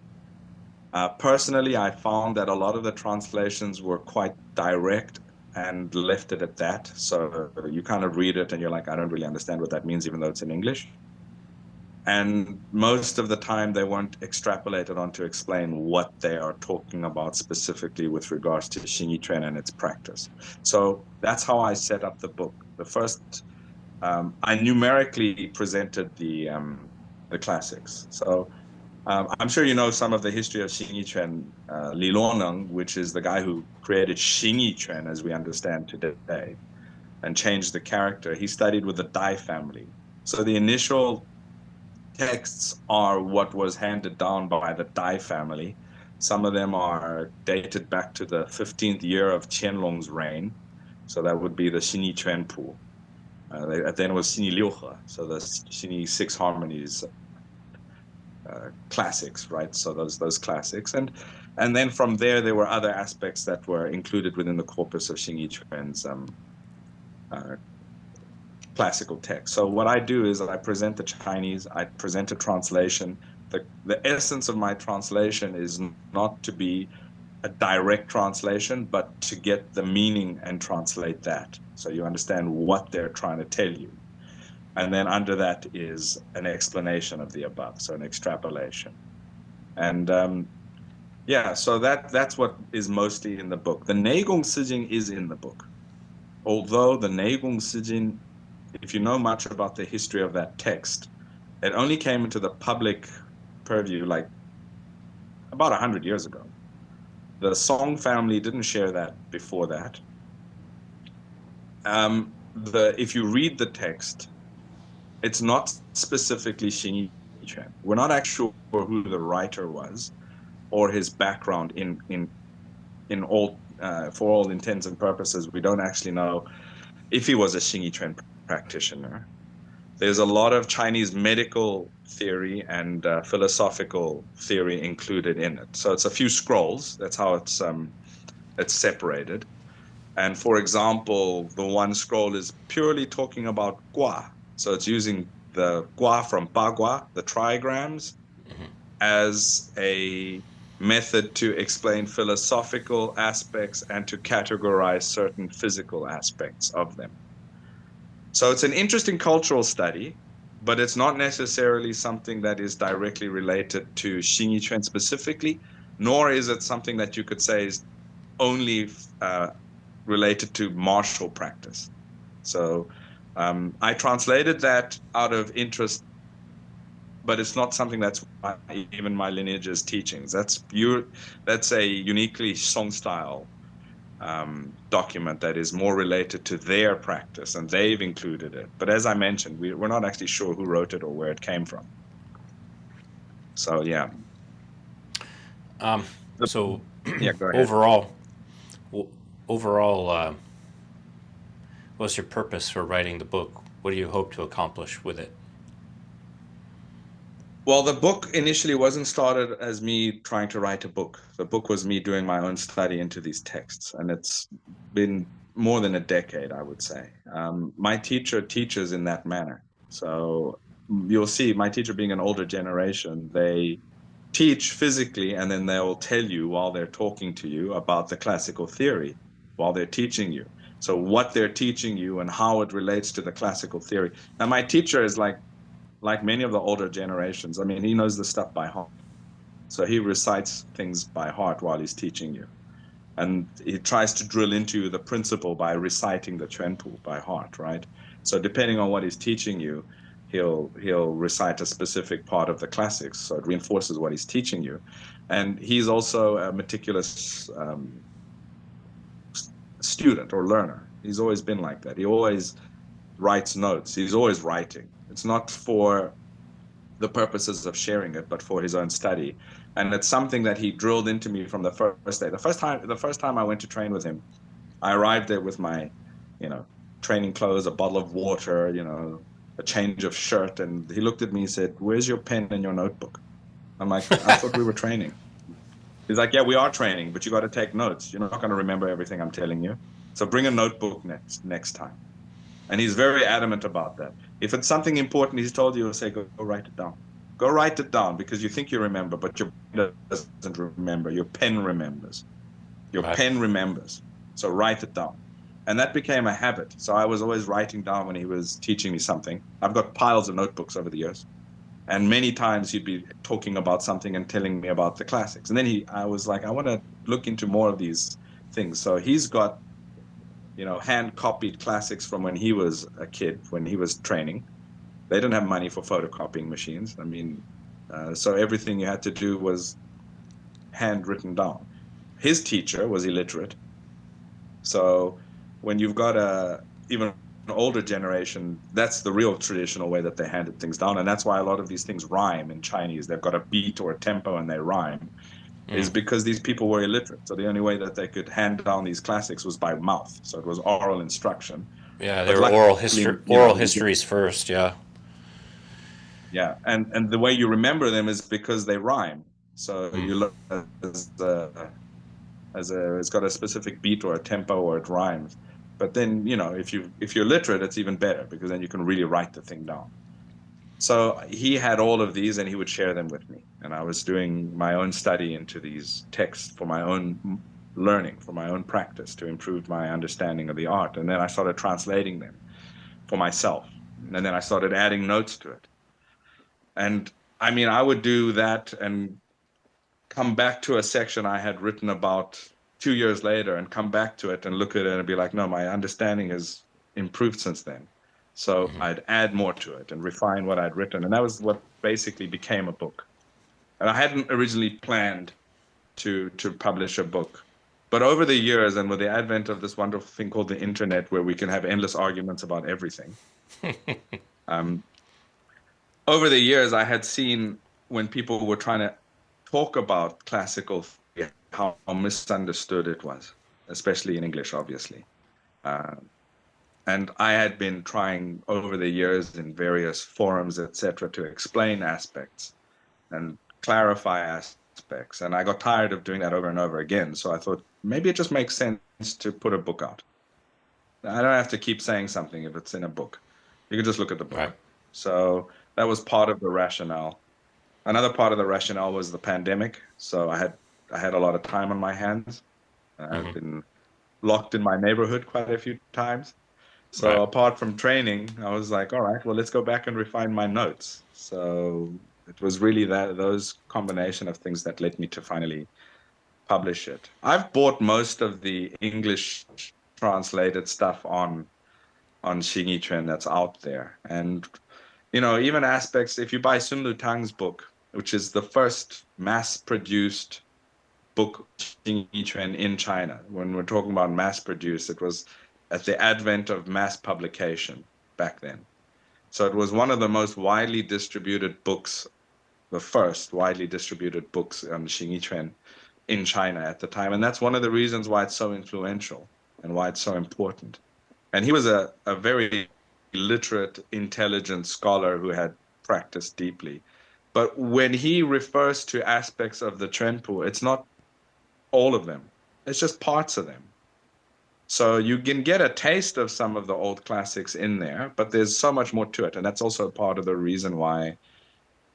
Personally, I found that a lot of the translations were quite direct and left it at that. So you kind of read it and you're like, I don't really understand what that means, even though it's in English. And most of the time, they won't extrapolate it on to explain what they are talking about specifically with regards to Xingyiquan and its practice. So that's how I set up the book. The first, I numerically presented the classics. So I'm sure you know some of the history of Xingyiquan, Li Luoneng, which is the guy who created Xingyiquan as we understand today and changed the character. He studied with the Dai family. So the initial texts are what was handed down by the Dai family. Some of them are dated back to the 15th year of Qianlong's reign. So that would be the Xini Quanpu. Then it was Xini Liuhe, so the Xini Six Harmonies classics, right? So those classics, and then from there were other aspects that were included within the corpus of Xingyiquan's uh, classical text. So what I do is I present the Chinese, I present a translation. The essence of my translation is not to be a direct translation, but to get the meaning and translate that. So you understand what they're trying to tell you. And then under that is an explanation of the above, so an extrapolation. And yeah, so that's what is mostly in the book. The Neigong Sijing is in the book. Although the Neigong Sijing, if you know much about the history of that text, it only came into the public purview like about 100 years ago. The Song family didn't share that before that. If you read the text, it's not specifically Xingyiquan. We're not actually sure who the writer was or his background in all for all intents and purposes. We don't actually know if he was a Xingyiquan practitioner. There's a lot of Chinese medical theory and philosophical theory included in it. So it's a few scrolls. That's how it's separated. And for example, the one scroll is purely talking about gua. So it's using the gua from Bagua, the trigrams, as a method to explain philosophical aspects and to categorize certain physical aspects of them. So it's an interesting cultural study, but it's not necessarily something that is directly related to Xingyiquan specifically, nor is it something that you could say is only related to martial practice. So I translated that out of interest, but it's not something that's even my lineage's teachings. That's a uniquely Song style document that is more related to their practice, and they've included it. But as I mentioned, we're not actually sure who wrote it or where it came from. So yeah.
So
Yeah, go ahead.
overall, what's your purpose for writing the book? What do you hope to accomplish with it?
Well, the book initially wasn't started as me trying to write a book. The book was me doing my own study into these texts, and it's been more than a decade, I would say. My teacher teaches in that manner. So you'll see my teacher being an older generation, they teach physically, and then they'll tell you while they're talking to you about the classical theory while they're teaching you. So what they're teaching you and how it relates to the classical theory. Now, my teacher is like many of the older generations. I mean, he knows the stuff by heart. So he recites things by heart while he's teaching you. And he tries to drill into the principle by reciting the Quanpu by heart, right? So depending on what he's teaching you, he'll recite a specific part of the classics. So it reinforces what he's teaching you. And he's also a meticulous student or learner. He's always been like that. He always writes notes. He's always writing. It's not for the purposes of sharing it, but for his own study. And it's something that he drilled into me from the first day. The first time I went to train with him, I arrived there with my, training clothes, a bottle of water, a change of shirt. And he looked at me and said, "Where's your pen and your notebook?" I'm like, "I thought we were training." He's like, "Yeah, we are training, but you got to take notes. You're not going to remember everything I'm telling you. So bring a notebook next time." And he's very adamant about that. If it's something important he's told you, he'll say, go write it down. Go write it down because you think you remember, but your brain doesn't remember. Your pen remembers. Your
Right.
pen remembers. So write it down. And that became a habit. So I was always writing down when he was teaching me something. I've got piles of notebooks over the years. And many times he'd be talking about something and telling me about the classics. And then I was like, I want to look into more of these things. So he's got, hand copied classics from when he was a kid, when he was training. They didn't have money for photocopying machines. I mean, so everything you had to do was handwritten down. His teacher was illiterate. So when you've got even an older generation, that's the real traditional way that they handed things down. And that's why a lot of these things rhyme in Chinese. They've got a beat or a tempo and they rhyme, is because these people were illiterate. So the only way that they could hand down these classics was by mouth. So it was oral instruction.
Yeah, they
But
were
luckily,
oral histories first. Yeah.
yeah, and the way you remember them is because they rhyme. So
Mm.
you look it's got a specific beat or a tempo or it rhymes. But then, if you're literate, it's even better because then you can really write the thing down. So he had all of these and he would share them with me. And I was doing my own study into these texts for my own learning, for my own practice to improve my understanding of the art. And then I started translating them for myself. And then I started adding notes to it. And I mean, I would do that and come back to a section I had written about 2 years later and come back to it and look at it and be like, no, my understanding has improved since then. So I'd add more to it and refine what I'd written. And that was what basically became a book. And I hadn't originally planned to publish a book. But over the years and with the advent of this wonderful thing called the internet, where we can have endless arguments about everything, um, over the years, I had seen when people were trying to talk about classical theory, how misunderstood it was, especially in English, obviously. Uh, and I had been trying over the years in various forums, etc., to explain aspects and clarify aspects. And I got tired of doing that over and over again. So I thought maybe it just makes sense to put a book out. I don't have to keep saying something if it's in a book. You can just look at the
Right.
book. So that was part of the rationale. Another part of the rationale was the pandemic. So I had a lot of time on my hands. I've been locked in my neighborhood quite a few times. So
Right.
apart from training, I was like, all right, well, let's go back and refine my notes. So it was really those combination of things that led me to finally publish it. I've bought most of the English translated stuff on Xingyiquan that's out there. And even aspects, if you buy Sun Lutang's book, which is the first mass-produced book Xingyiquan in China. When we're talking about mass-produced, it was at the advent of mass publication back then. So it was one of the most widely distributed books, the first widely distributed books on Xingyiquan in China at the time. And that's one of the reasons why it's so influential and why it's so important. And he was a very literate, intelligent scholar who had practiced deeply. But when he refers to aspects of the Trenpo, it's not all of them. It's just parts of them. So you can get a taste of some of the old classics in there, but there's so much more to it. And that's also part of the reason why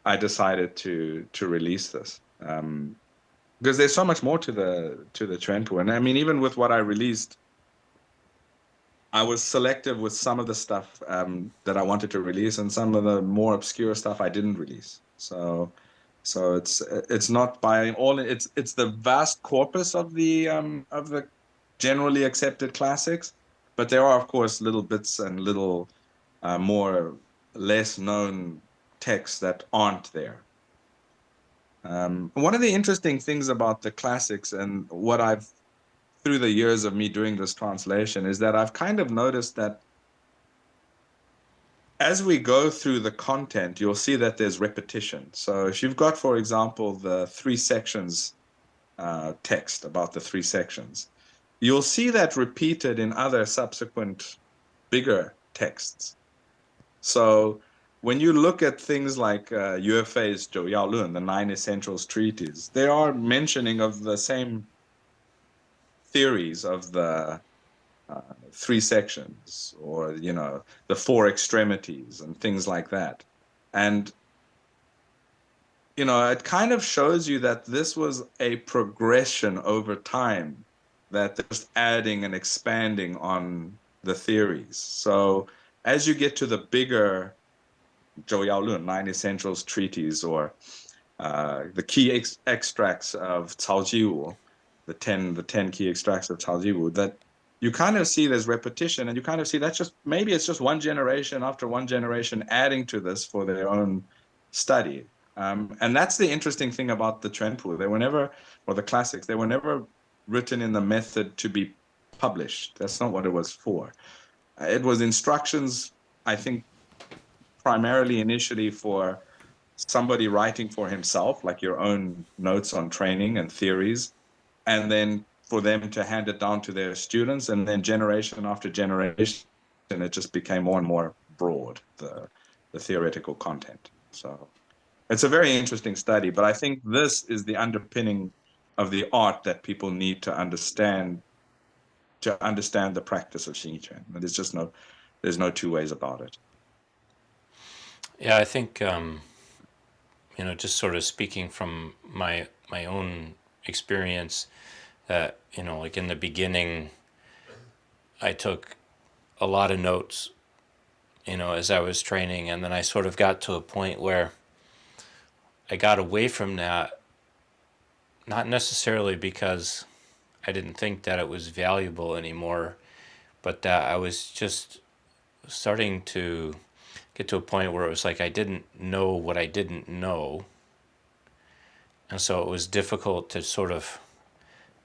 I decided to release this. Because there's so much more to the Trenpo. And I mean, even with what I released, I was selective with some of the stuff that I wanted to release, and some of the more obscure stuff I didn't release. So it's not by all. It's the vast corpus of the generally accepted classics, but there are of course little bits and little more less known texts that aren't there. One of the interesting things about the classics and what I've through the years of me doing this translation is that I've kind of noticed that as we go through the content, you'll see that there's repetition. So if you've got, for example, the three sections text about the three sections, you'll see that repeated in other subsequent bigger texts. So when you look at things like UFA's Zhou Yao Lun, the Nine Essentials Treatise, they are mentioning of the same theories of the three sections or the four extremities and things like that. And it kind of shows you that this was a progression over time, that they're just adding and expanding on the theories. So as you get to the bigger Zhou Yao Lun, Nine Essentials Treatise, or the key extracts of Cao Jiwu, the ten key extracts of Cao Jiwu, that you kind of see there's repetition, and you kind of see that's just maybe it's just one generation after one generation adding to this for their own study. And that's the interesting thing about the Trenpu. They were never, or the classics, they were never written in the method to be published. That's not what it was for. It was instructions, I think, primarily initially for somebody writing for himself, like your own notes on training and theories, and then for them to hand it down to their students, and then generation after generation, it just became more and more broad, the theoretical content. So it's a very interesting study, but I think this is the underpinning of the art that people need to understand the practice of Xingyiquan. There's no two ways about it.
Yeah, I think just sort of speaking from my own experience, that like in the beginning, I took a lot of notes, as I was training, and then I sort of got to a point where I got away from that, not necessarily because I didn't think that it was valuable anymore, but that I was just starting to get to a point where it was like I didn't know what I didn't know. And so it was difficult to sort of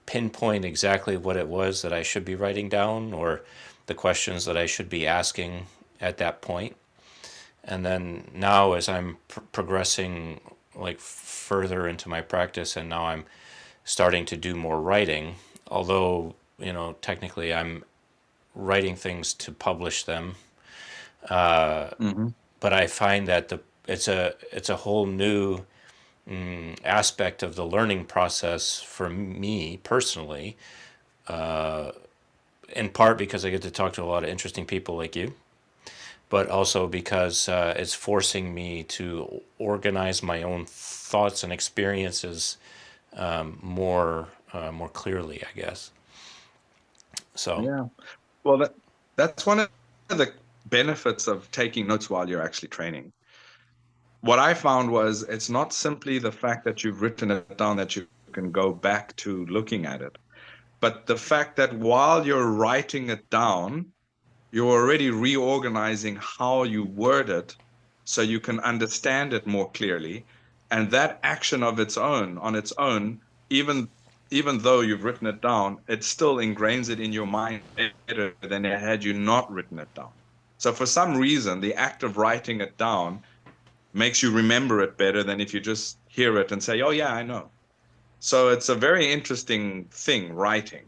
pinpoint exactly what it was that I should be writing down, or the questions that I should be asking at that point. And then now, as I'm progressing like further into my practice, and now I'm starting to do more writing, although technically I'm writing things to publish them,
Mm-hmm.
but I find that it's a whole new aspect of the learning process for me personally, in part because I get to talk to a lot of interesting people like you, but also because it's forcing me to organize my own thoughts and experiences more clearly, I guess. So
Yeah. Well, that's one of the benefits of taking notes while you're actually training. What I found was it's not simply the fact that you've written it down that you can go back to looking at it, but the fact that while you're writing it down, you're already reorganizing how you word it so you can understand it more clearly. And that action of its own, on its own, even even though you've written it down, it still ingrains it in your mind better than had you not written it down. So for some reason, the act of writing it down makes you remember it better than if you just hear it and say, "Oh yeah, I know." So it's a very interesting thing, writing,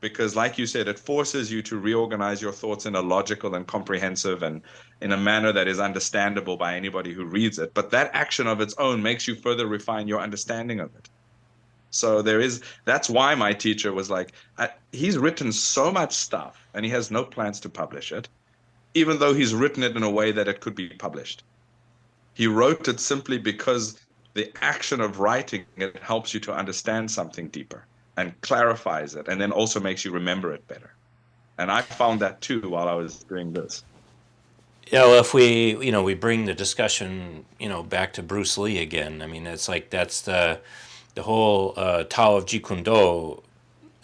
because like you said, it forces you to reorganize your thoughts in a logical and comprehensive and in a manner that is understandable by anybody who reads it. But that action of its own makes you further refine your understanding of it. So that's why my teacher was like, he's written so much stuff and he has no plans to publish it, even though he's written it in a way that it could be published. He wrote it simply because the action of writing it helps you to understand something deeper and clarifies it, and then also makes you remember it better. And I found that too while I was doing this.
yeah, well, if we bring the discussion back to Bruce Lee again, I mean it's like that's the whole Tao of Jeet Kune Do.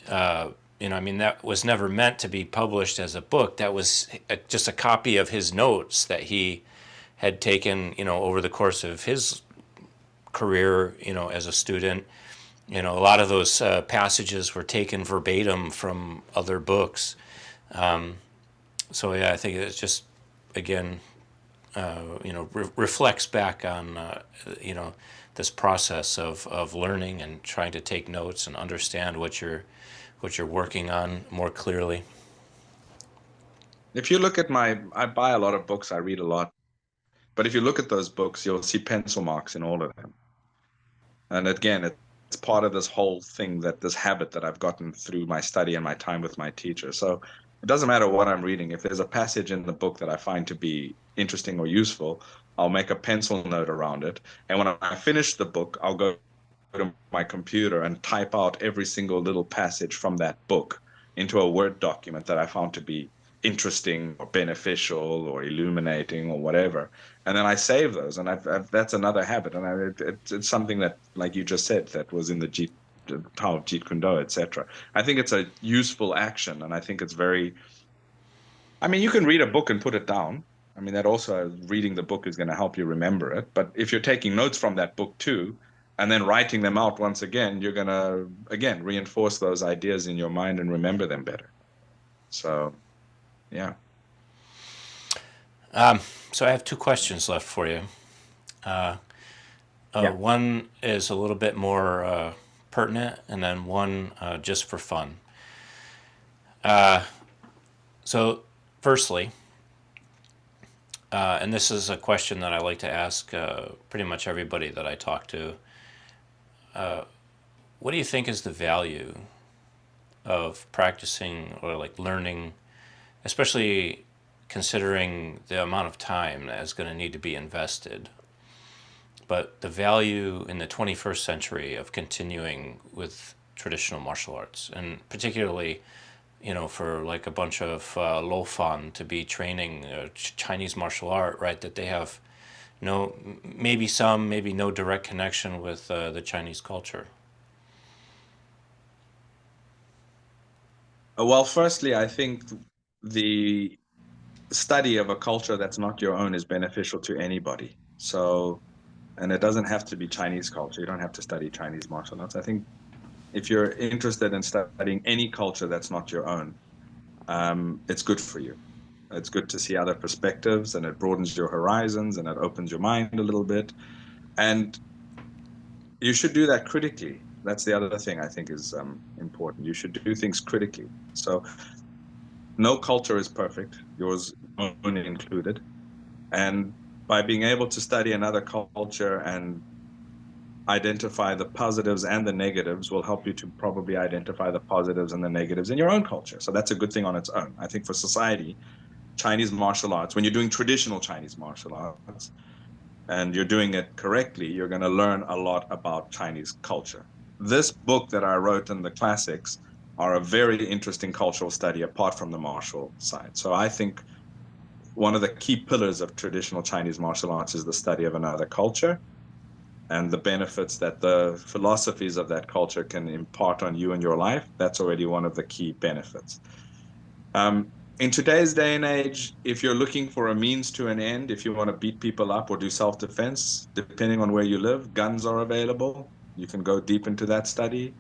I mean, that was never meant to be published as a book. That was just a copy of his notes that he had taken, over the course of his career, as a student. A lot of those passages were taken verbatim from other books. So yeah, I think it's just, again, reflects back on, this process of learning and trying to take notes and understand what you're working on more clearly.
If you look at I buy a lot of books, I read a lot. But if you look at those books, you'll see pencil marks in all of them. And again, it's part of this whole thing, this habit that I've gotten through my study and my time with my teacher. So it doesn't matter what I'm reading. If there's a passage in the book that I find to be interesting or useful, I'll make a pencil note around it. And when I finish the book, I'll go to my computer and type out every single little passage from that book into a Word document that I found to be interesting or beneficial or illuminating or whatever. And then I save those. And that's another habit. And it's something that, like you just said, that was in the Tao of Jeet Kune Do, etc. I think it's a useful action. And I think it's very, I mean, you can read a book and put it down. I mean, that also reading the book is going to help you remember it. But if you're taking notes from that book too, and then writing them out once again, you're going to, again, reinforce those ideas in your mind and remember them better. So, yeah.
So I have two questions left for you.
Yeah.
One is a little bit more pertinent, and then one just for fun. So, firstly, and this is a question that I like to ask pretty much everybody that I talk to. What do you think is the value of practicing or like learning, especially considering the amount of time that is going to need to be invested, but the value in the 21st century of continuing with traditional martial arts, and particularly, you know, for like a bunch of lo fan to be training Chinese martial art, right? That they have no, maybe some, maybe no direct connection with the Chinese culture.
Well, firstly, I think the study of a culture that's not your own is beneficial to anybody. So, and it doesn't have to be Chinese culture. You don't have to study Chinese martial arts. I think if you're interested in studying any culture that's not your own, it's good for you. It's good to see other perspectives, and it broadens your horizons, and it opens your mind a little bit. And you should do that critically. That's the other thing I think is important. You should do things critically. So no culture is perfect, yours own included. And by being able to study another culture and identify the positives and the negatives will help you to probably identify the positives and the negatives in your own culture. So that's a good thing on its own. I think for society, Chinese martial arts, when you're doing traditional Chinese martial arts and you're doing it correctly, you're going to learn a lot about Chinese culture. This book that I wrote and the classics are a very interesting cultural study apart from the martial side. So I think one of the key pillars of traditional Chinese martial arts is the study of another culture and the benefits that the philosophies of that culture can impart on you and your life. That's already one of the key benefits. In today's day and age, if you're looking for a means to an end, if you want to beat people up or do self-defense, depending on where you live, guns are available. You can go deep into that study,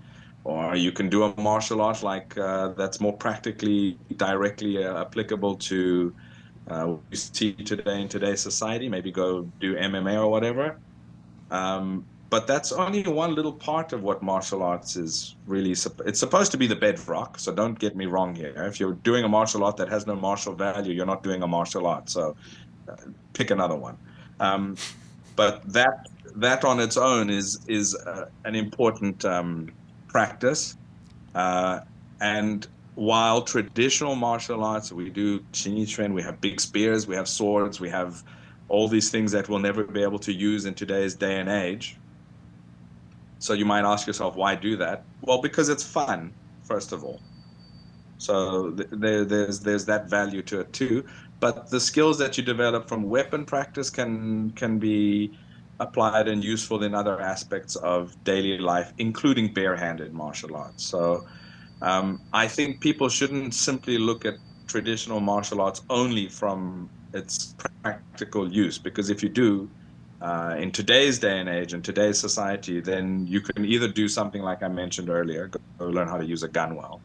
or you can do a martial art like that's more practically, directly applicable to what you see today in today's society. Maybe go do MMA or whatever. But that's only one little part of what martial arts is really. It's supposed to be the bedrock, so don't get me wrong here. If you're doing a martial art that has no martial value, you're not doing a martial art. So pick another one. But that on its own is an important practice. And while traditional martial arts, we do Xingyiquan, we have big spears, we have swords, we have all these things that we'll never be able to use in today's day and age. So you might ask yourself, why do that? Well, because it's fun, first of all. So there's that value to it too. But the skills that you develop from weapon practice can be applied and useful in other aspects of daily life, including barehanded martial arts. So I think people shouldn't simply look at traditional martial arts only from its practical use, because if you do, in today's day and age, in today's society, then you can either do something like I mentioned earlier, go learn how to use a gun well,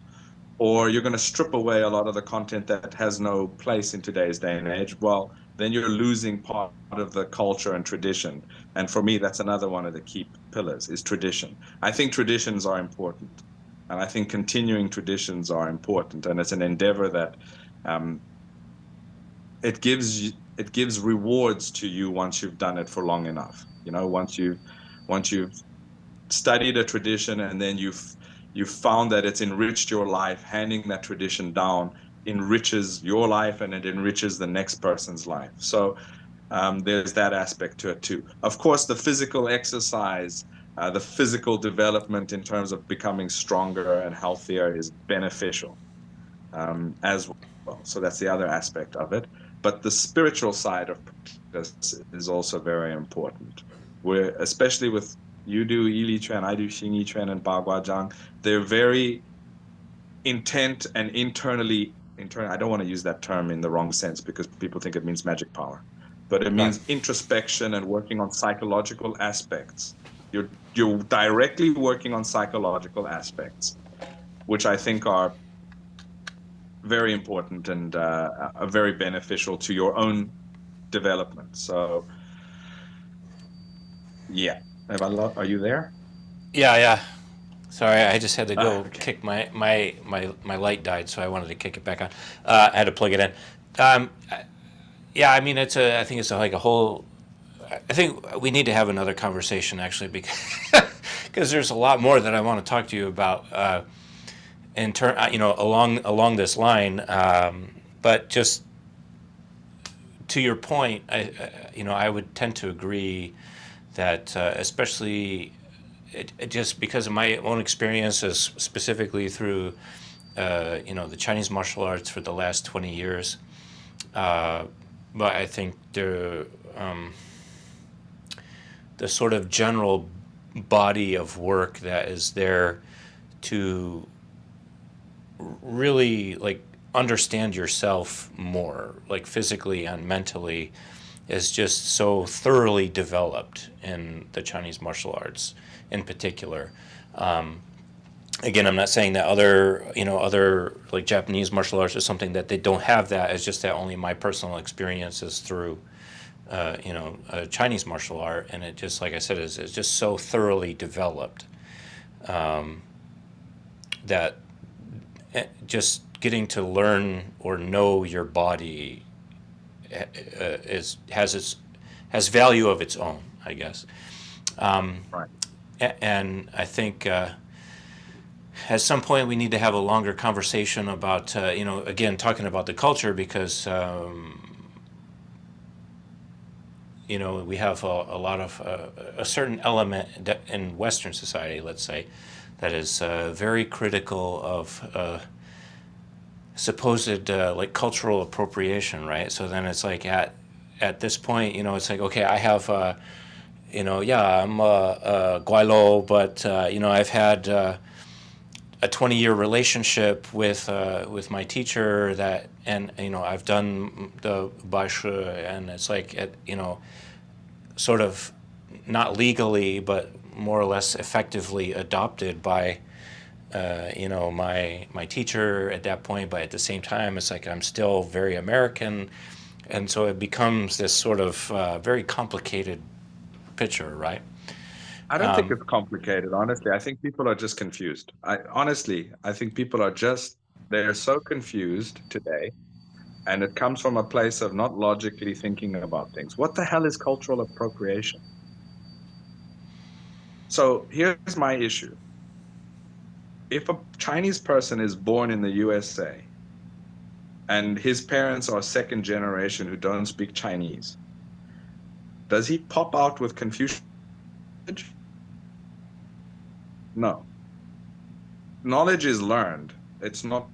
or you're going to strip away a lot of the content that has no place in today's day and age. Well, then you're losing part of the culture and tradition. And for me, that's another one of the key pillars is tradition. I think traditions are important. And I think continuing traditions are important. And it's an endeavor that it gives rewards to you once you've done it for long enough. You know, once you've studied a tradition and then you've found that it's enriched your life, handing that tradition down enriches your life and it enriches the next person's life. So there's that aspect to it too. Of course, the physical exercise, the physical development in terms of becoming stronger and healthier is beneficial as well. So that's the other aspect of it. But the spiritual side of practice is also very important. Where, especially with you do illuminating, I do Xingyiquan and Baguazhang, they're very intent and internally. I don't want to use that term in the wrong sense because people think it means magic power, but it means introspection and working on psychological aspects. You're directly working on psychological aspects, which I think are very important and are very beneficial to your own development. So, yeah. Are you there?
Yeah. Sorry, I just had to go
Okay.
kick my light died, so I wanted to kick it back on. I had to plug it in. Yeah, I mean, I think it's like a whole. I think we need to have another conversation actually because there's a lot more that I want to talk to you about along this line. But just to your point, I would tend to agree that especially just because of my own experiences, specifically through the Chinese martial arts for the last 20 years. But I think the sort of general body of work that is there to really like understand yourself more, like physically and mentally, is just so thoroughly developed in the Chinese martial arts in particular. Again, I'm not saying that other like Japanese martial arts or something that they don't have that. It's just that only my personal experience is through Chinese martial art, and it just, like I said, is just so thoroughly developed that just getting to learn or know your body has value of its own, I guess.
Right.
And I think at some point we need to have a longer conversation about again, talking about the culture, because we have a lot of a certain element that in Western society, let's say, that is very critical of supposed like cultural appropriation, right? So then it's like at this point, it's like, okay, I have I'm a Guaylo, but I've had a 20-year relationship with my teacher and I've done the Baishu, and it's like sort of not legally but more or less effectively adopted by my teacher at that point, but at the same time it's like I'm still very American, and so it becomes this sort of very complicated picture, right?
I don't think it's complicated, honestly. I think people are just confused. I think people are they're so confused today, and it comes from a place of not logically thinking about things. What the hell is cultural appropriation? So here's my issue. If a Chinese person is born in the USA and his parents are second generation who don't speak Chinese, does he pop out with Confucian? No. Knowledge is learned. It's not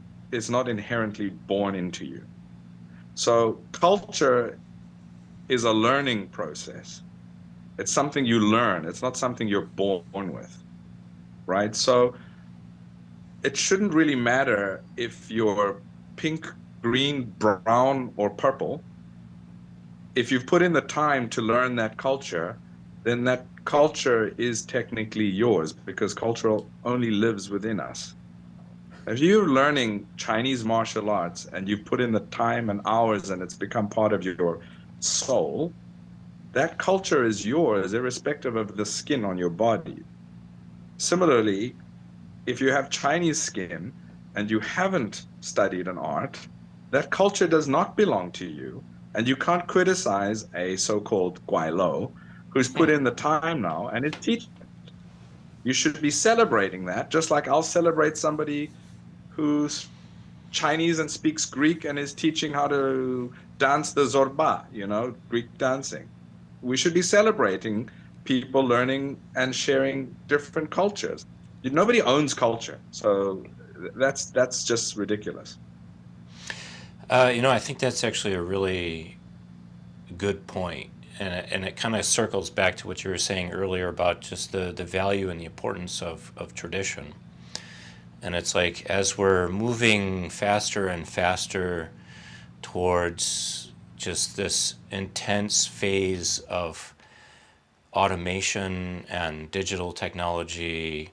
inherently born into you. So culture is a learning process. It's something you learn. It's not something you're born with, right? So it shouldn't really matter if you're pink, green, brown, or purple. If you've put in the time to learn that culture, then that culture is technically yours, because culture only lives within us. If you're learning Chinese martial arts and you've put in the time and hours and it's become part of your soul, that culture is yours, irrespective of the skin on your body. Similarly, if you have Chinese skin and you haven't studied an art, that culture does not belong to you. And you can't criticize a so-called Guaylo who's put in the time now and is teaching it. You should be celebrating that, just like I'll celebrate somebody who's Chinese and speaks Greek and is teaching how to dance the zorba, Greek dancing. We should be celebrating people learning and sharing different cultures. Nobody owns culture, so that's just ridiculous.
I think that's actually a really good point, and it kind of circles back to what you were saying earlier about just the value and the importance of tradition. And it's like as we're moving faster and faster towards just this intense phase of automation and digital technology,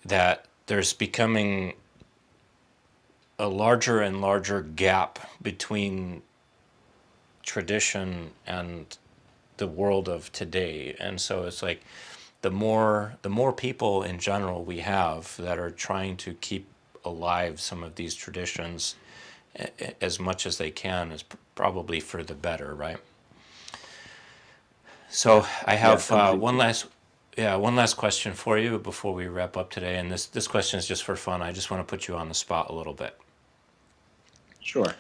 that there's becoming a larger and larger gap between tradition and the world of today. And so it's like the more people in general we have that are trying to keep alive some of these traditions as much as they can is probably for the better, right? So I have one last question for you before we wrap up today, and this question is just for fun. I just want to put you on the spot a little bit.
Sure.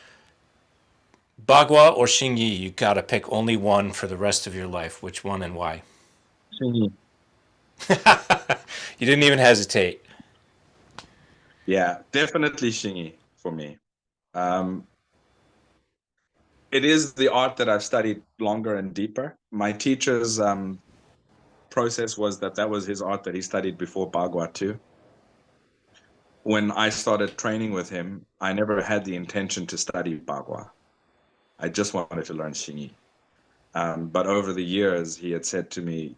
Bagua or Xingyi, you got to pick only one for the rest of your life. Which one and why?
Xingyi.
You didn't even hesitate.
Yeah, definitely Xingyi for me. It is the art that I've studied longer and deeper. My teacher's process was that was his art that he studied before Bagua too. When I started training with him, I never had the intention to study Bagua. I just wanted to learn Xingyi. But over the years, he had said to me,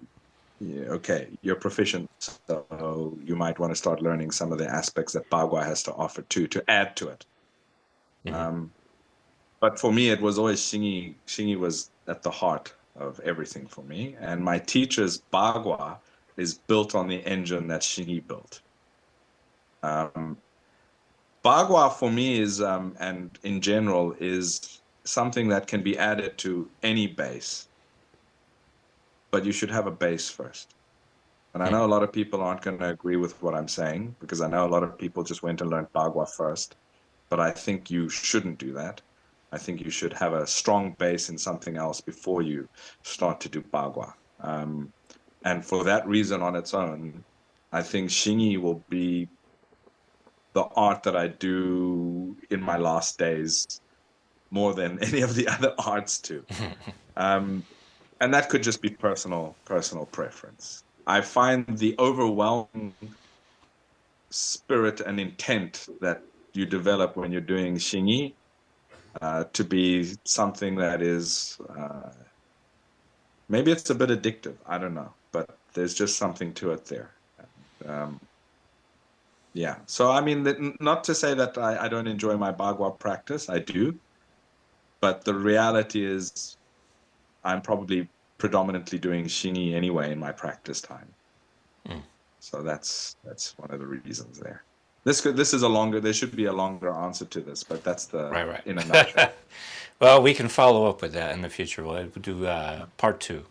okay, you're proficient, so you might want to start learning some of the aspects that Bagua has to offer too, to add to it. Mm-hmm. But for me, it was always Xingyi. Xingyi was at the heart of everything for me. And my teacher's Bagua is built on the engine that Xingyi built. Bagua for me is, and in general, is something that can be added to any base. But you should have a base first. And I know a lot of people aren't going to agree with what I'm saying, because I know a lot of people just went and learned Bagua first. But I think you shouldn't do that. I think you should have a strong base in something else before you start to do Bagua. And for that reason on its own, I think Xingyi will be the art that I do in my last days more than any of the other arts too. And that could just be personal preference. I find the overwhelming spirit and intent that you develop when you're doing Xingyi to be something that is, maybe it's a bit addictive, I don't know, but there's just something to it there. Yeah, so I mean, not to say that I don't enjoy my Bagua practice, I do, but the reality is I'm probably predominantly doing Xingyi anyway in my practice time. So that's one of the reasons there. There should be a longer answer to this, but that's
right.
In a nutshell.
Well, we can follow up with that in the future. We'll do part 2.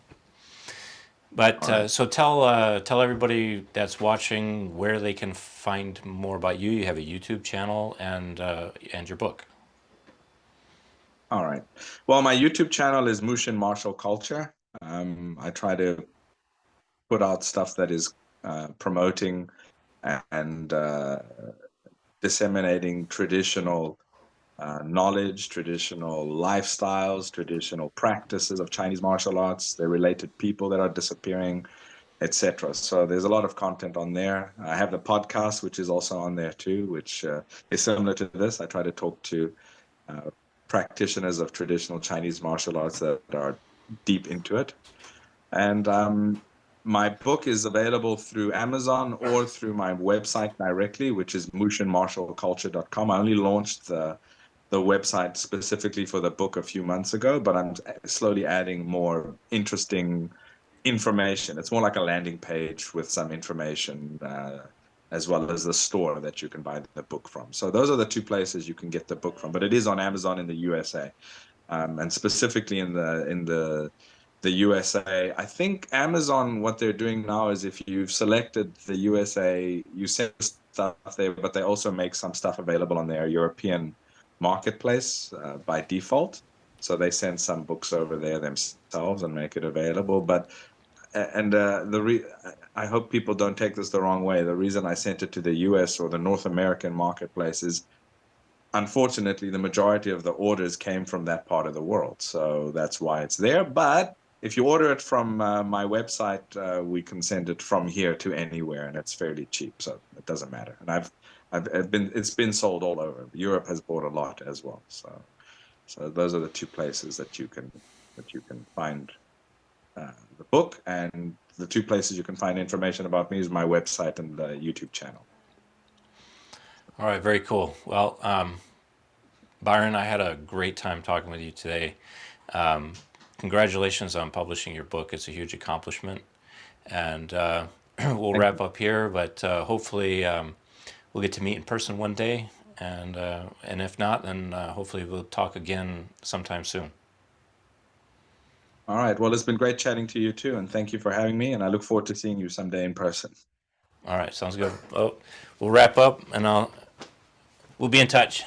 But right. So tell everybody that's watching where they can find more about you. You have a YouTube channel and your book.
All right. Well, my YouTube channel is Mushin Martial Culture. I try to put out stuff that is promoting and disseminating traditional knowledge, traditional lifestyles, traditional practices of Chinese martial arts, the related people that are disappearing, etc. So there's a lot of content on there. I have the podcast, which is also on there too, which is similar to this. I try to talk to practitioners of traditional Chinese martial arts that are deep into it. And my book is available through Amazon or through my website directly, which is mushinmartialculture.com. I only launched the website specifically for the book a few months ago, but I'm slowly adding more interesting information. It's more like a landing page with some information, as well as the store that you can buy the book from. So those are the two places you can get the book from, but it is on Amazon in the USA. And specifically in the USA, I think Amazon, what they're doing now is if you've selected the USA, you send stuff there, but they also make some stuff available on their European marketplace by default. So they send some books over there themselves and make it available. But and I hope people don't take this the wrong way. The reason I sent it to the US or the North American marketplace is, unfortunately, the majority of the orders came from that part of the world. So that's why it's there. But if you order it from my website, we can send it from here to anywhere, and it's fairly cheap. So it doesn't matter. And it's been sold all over. Europe has bought a lot as well. So those are the two places that you can find the book, and the two places you can find information about me is my website and the YouTube channel.
All right, very cool. Well, Byron, I had a great time talking with you today. Congratulations on publishing your book. It's a huge accomplishment. And we'll wrap up here, but hopefully we'll get to meet in person one day. And if not, then hopefully we'll talk again sometime soon.
All right. Well, it's been great chatting to you too, and thank you for having me. And I look forward to seeing you someday in person.
All right, sounds good. Well, we'll wrap up, and we'll be in touch.